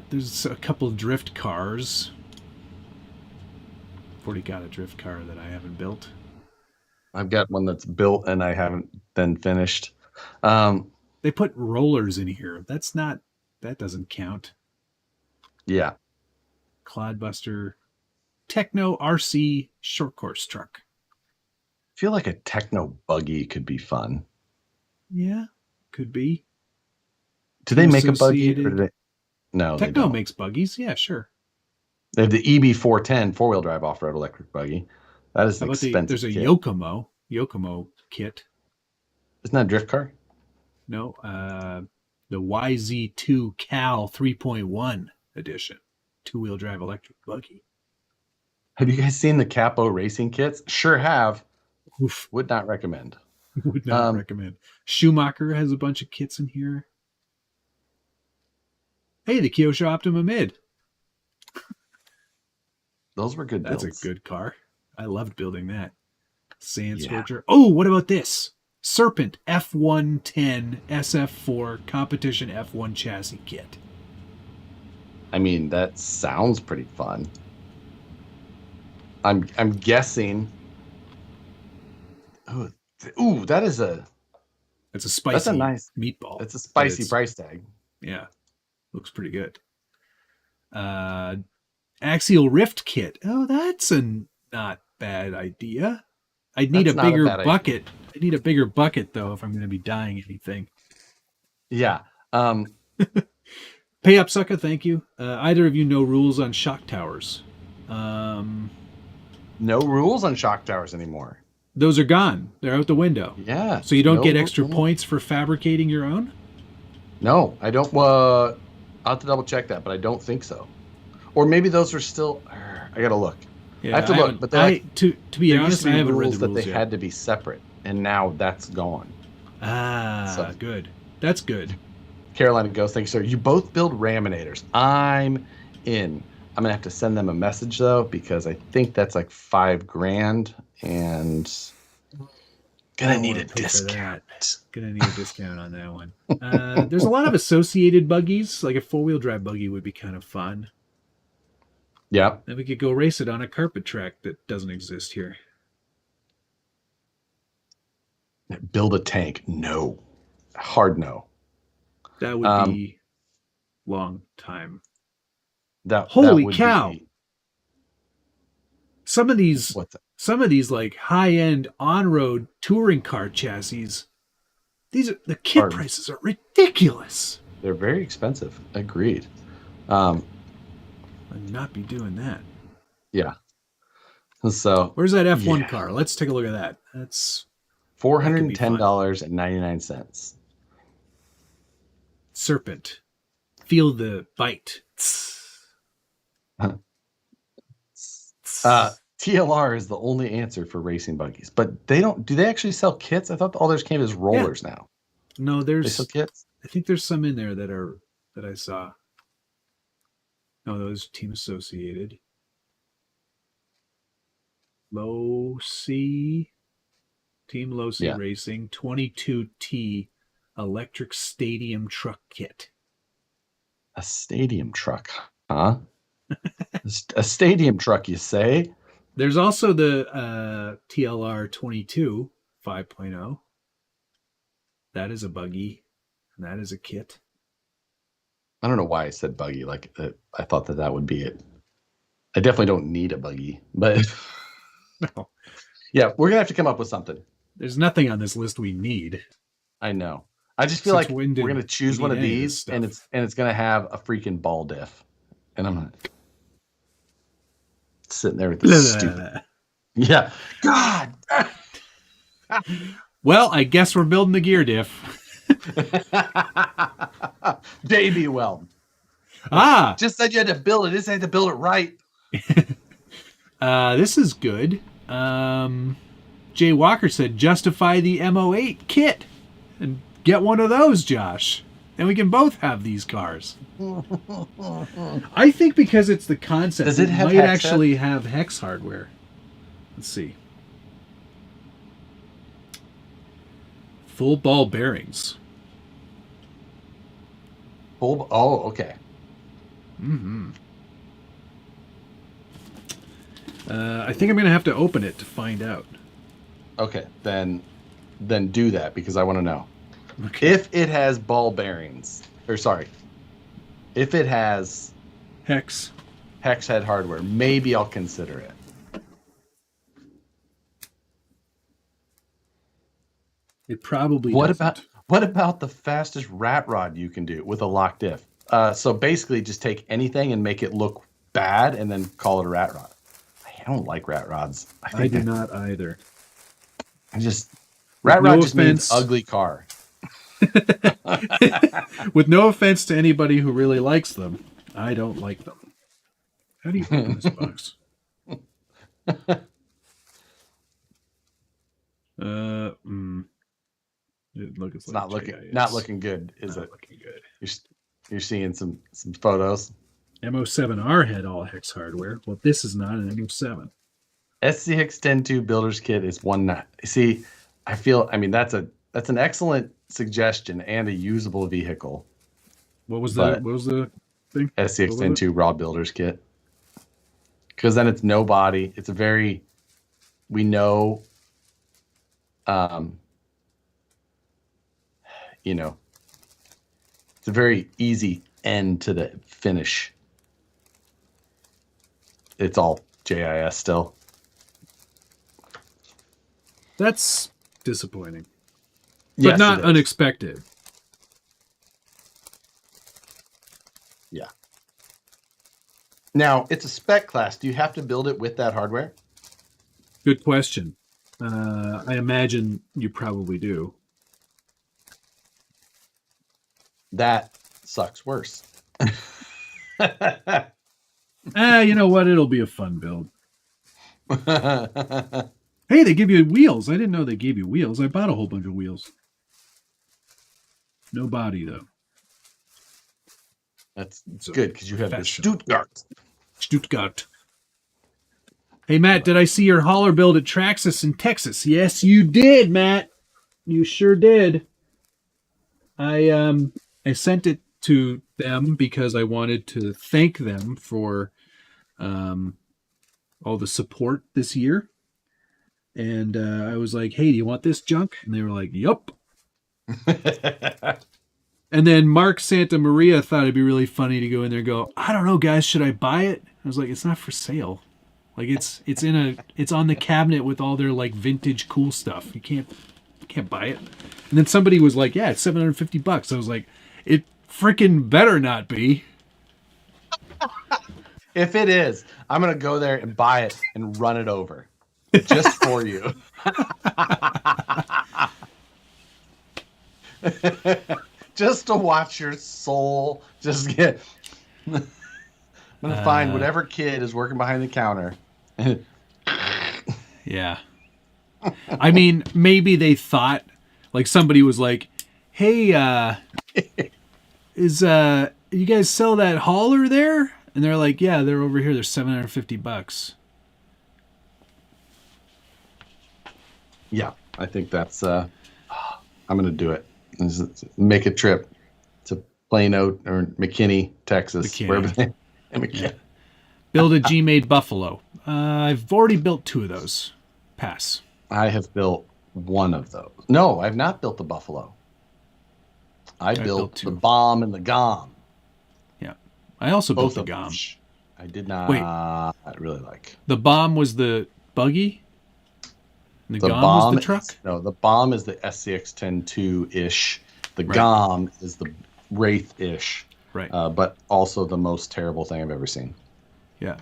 There's a couple of drift cars. I've already got a drift car that I haven't built. I've got one that's built and I haven't been finished. They put rollers in here. That doesn't count. Yeah. Clodbuster. Techno RC short course truck. I feel like a techno buggy could be fun. Yeah, could be. Do they make a buggy? Or do they? No, Techno makes buggies. Yeah, sure. They have the EB410 4-wheel drive off-road electric buggy. That is expensive. There's a Yokomo kit. Isn't that a drift car? No, the YZ2 Cal 3.1 edition. 2-wheel drive electric buggy. Have you guys seen the Capo racing kits? Sure have. Oof. Would not recommend. Would not recommend. Schumacher has a bunch of kits in here. Hey, the Kyosho Optima Mid. Those were good builds. That's a good car. I loved building that. Sand Scorcher. Oh, what about this? Serpent F110 SF4 Competition F1 chassis kit. I mean, that sounds pretty fun. I'm guessing. Ooh, that is a. It's a spicy. That's a nice meatball. It's a spicy price tag. Yeah, looks pretty good. Axial Rift kit. Oh, that's a not bad idea. I'd need a bigger bucket. I need a bigger bucket though if I'm going to be dyeing anything. Yeah. Pay up, sucker. Thank you. Either of you know rules on shock towers? No rules on shock towers anymore. Those are gone. They're out the window. Yeah. So you don't get extra points for fabricating your own? No, I don't. I'll have to double check that, but I don't think so. Or maybe those are still. I gotta look. Yeah, I have to look. But to be honest, I haven't read the rules that they yet. had to be separate, and now that's gone. Good. That's good. Carolina Ghost, thanks, sir. You both build raminators. I'm in. I'm gonna have to send them a message though, because I think that's like $5,000, and gonna need a discount. Gonna need a discount on that one. There's a lot of associated buggies. Like a 4-wheel drive buggy would be kind of fun. Yeah. Then we could go race it on a carpet track that doesn't exist here. Build a tank. No. Hard no. That would be long time. Holy cow! Some of these like high-end on-road touring car chassis, the kit prices are ridiculous. They're very expensive. Agreed. I'd not be doing that. Yeah. So where's that F1 car? Let's take a look at that. That's $410.99. Serpent. Feel the bite. TLR is the only answer for racing buggies, but they don't. Do they actually sell kits? I thought all theirs came as rollers now. No, they sell kits. I think there's some in there that I saw. No, those team associated. Low C. Team Low C Racing 22T electric stadium truck kit. A stadium truck, huh? A stadium truck, you say? There's also the TLR 22 5.0. That is a buggy, and that is a kit. I don't know why I said buggy. Like I thought that would be it. I definitely don't need a buggy, but no. Yeah, we're gonna have to come up with something. There's nothing on this list we need. I know. I just feel like we're gonna choose one of these, and it's gonna have a freaking ball diff, and I'm not sitting there with this stupid. Yeah. God. Well, I guess we're building the gear diff. Baby weld. Just said you had to build it. This had to build it right. This is good. Jay Walker said justify the MO8 kit and get one of those, Josh. And we can both have these cars. I think because it's the concept, does it might actually have hex hardware. Let's see. Full ball bearings. Oh, okay. Mm-hmm. I think I'm going to have to open it to find out. Okay, then do that because I want to know. Okay. If it has ball bearings, if it has hex head hardware, maybe I'll consider it. It probably doesn't. What about the fastest rat rod you can do with a locked diff? So basically just take anything and make it look bad and then call it a rat rod. I don't like rat rods. I do not either. Rat rod just means ugly car. With no offense to anybody who really likes them, I don't like them. How do you open this box? Look, it's not looking good, is it? Looking good. You're seeing some photos. M07R had all hex hardware. Well, this is not an M07. SCX-102 builder's kit is one. See, I mean, that's an excellent suggestion and a usable vehicle. What was the thing? SCX-102 raw builder's kit. Because then it's no body. It's a very, we know, you know, it's a very easy end to the finish. It's all JIS still. That's disappointing. But Yes, not unexpected. Yeah. Now, it's a spec class. Do you have to build it with that hardware? Good question. I imagine you probably do. That sucks worse. You know what? It'll be a fun build. Hey, they give you wheels. I didn't know they gave you wheels. I bought a whole bunch of wheels. No body, though. That's good because you have the Stuttgart. Hey, Matt, did I see your hauler build at Traxxas in Texas? Yes, you did, Matt. You sure did. I sent it to them because I wanted to thank them for all the support this year. And I was like, hey, do you want this junk? And they were like, yup. And then Mark Santa Maria thought it'd be really funny to go in there and go, I don't know, guys, should I buy it? I was like, it's not for sale. Like it's on the cabinet with all their like vintage cool stuff. You can't buy it. And then somebody was like, yeah, it's $750. I was like, it freaking better not be. If it is, I'm going to go there and buy it and run it over just for you. Just to watch your soul just get... I'm going to find whatever kid is working behind the counter. Yeah. I mean, maybe they thought, like somebody was like, hey, you guys sell that hauler there? And they're like, yeah, they're over here. They're $750. Yeah, I think that's, I'm going to do it. Make a trip to Plano or McKinney, Texas. McKinney. Yeah. Build a G-made Buffalo. I've already built 2 of those. Pass. I have built 1 of those. No, I've not built the Buffalo. I built the bomb and the GOM. Yeah. I also built the GOM. I did not really like. The bomb was the buggy? And the GOM was the truck? No, the bomb is the SCX-102-ish. The GOM is the Wraith-ish. Right. But also the most terrible thing I've ever seen. Yeah.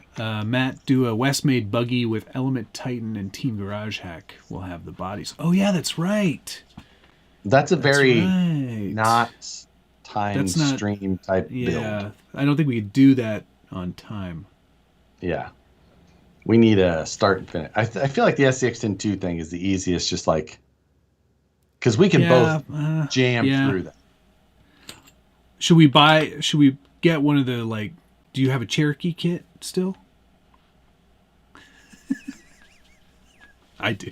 Matt, do a West-made buggy with Element Titan and Team Garage Hack. We'll have the bodies. Oh, yeah, that's right. That's very not time stream type build. Yeah, I don't think we could do that on time. Yeah. We need a start and finish. I feel like the SCX-102 thing is the easiest, just like... Because we can both jam through that. Should we get one of the, like... Do you have a Cherokee kit still? I do.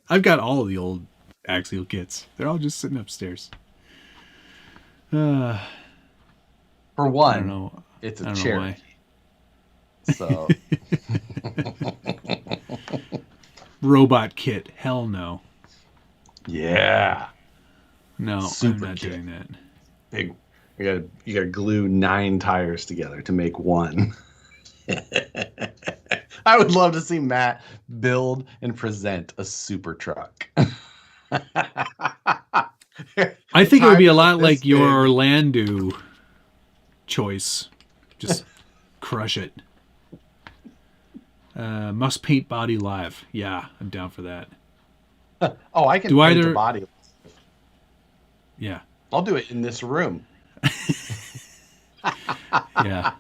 I've got all of the old Axial kits. They're all just sitting upstairs. For one, I don't know. It's a Cherokee. So robot kit. Hell no. Yeah. No, Super I'm not kit. doing that. Big. You gotta glue 9 tires together to make one. I would love to see Matt build and present a super truck. I think it would be a lot like your Orlando choice. Just crush it. Must paint body live. Yeah, I'm down for that. Oh, I can paint the body. Yeah. I'll do it in this room. Yeah.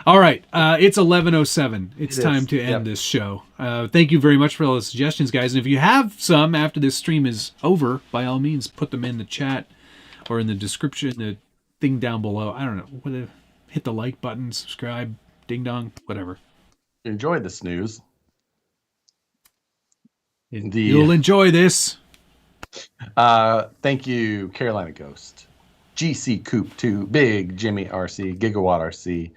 All right. It's 11:07. It's time to end this show. Thank you very much for all the suggestions, guys. And if you have some after this stream is over, by all means, put them in the chat. or in the description, the thing down below. I don't know. Hit the like button, subscribe, ding dong, whatever. Enjoy the snooze. You'll enjoy this. Thank you, Carolina Ghost, GC Coop 2, Big Jimmy RC, Gigawatt RC,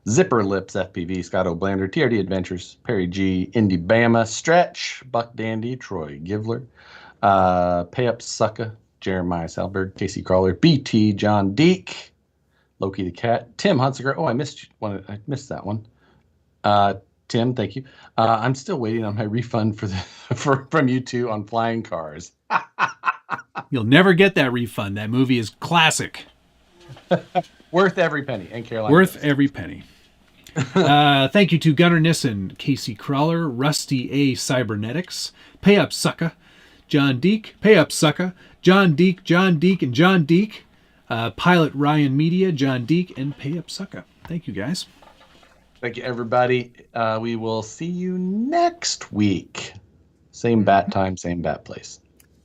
Zipper Lips FPV, Scott O'Blander, TRD Adventures, Perry G, Indy Bama, Stretch, Buck Dandy, Troy Givler, Pay Up Sucka, Jeremiah Salberg, Casey Crawler, BT, John Deek, Loki the Cat, Tim Hunsaker. Oh, I missed that one. Tim, thank you. I'm still waiting on my refund from you two on Flying Cars. You'll never get that refund. That movie is classic. Worth every penny. And Carolina. Worth every penny. Thank you to Gunnar Nissen, Casey Crawler, Rusty A. Cybernetics, Pay Up Sucka, John Deek, Pay Up Sucka, John Deek, and John Deek, Pilot Ryan Media, John Deek, and Pay Up Sucka. Thank you, guys. Thank you, everybody. We will see you next week. Same bat time, same bat place.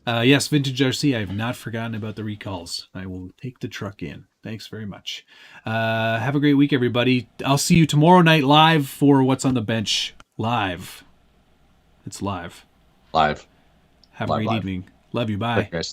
Yes, Vintage RC, I have not forgotten about the recalls. I will take the truck in. Thanks very much. Have a great week, everybody. I'll see you tomorrow night live for What's on the Bench. Live. It's live. Live. Have a great evening. Love you. Bye. Guys.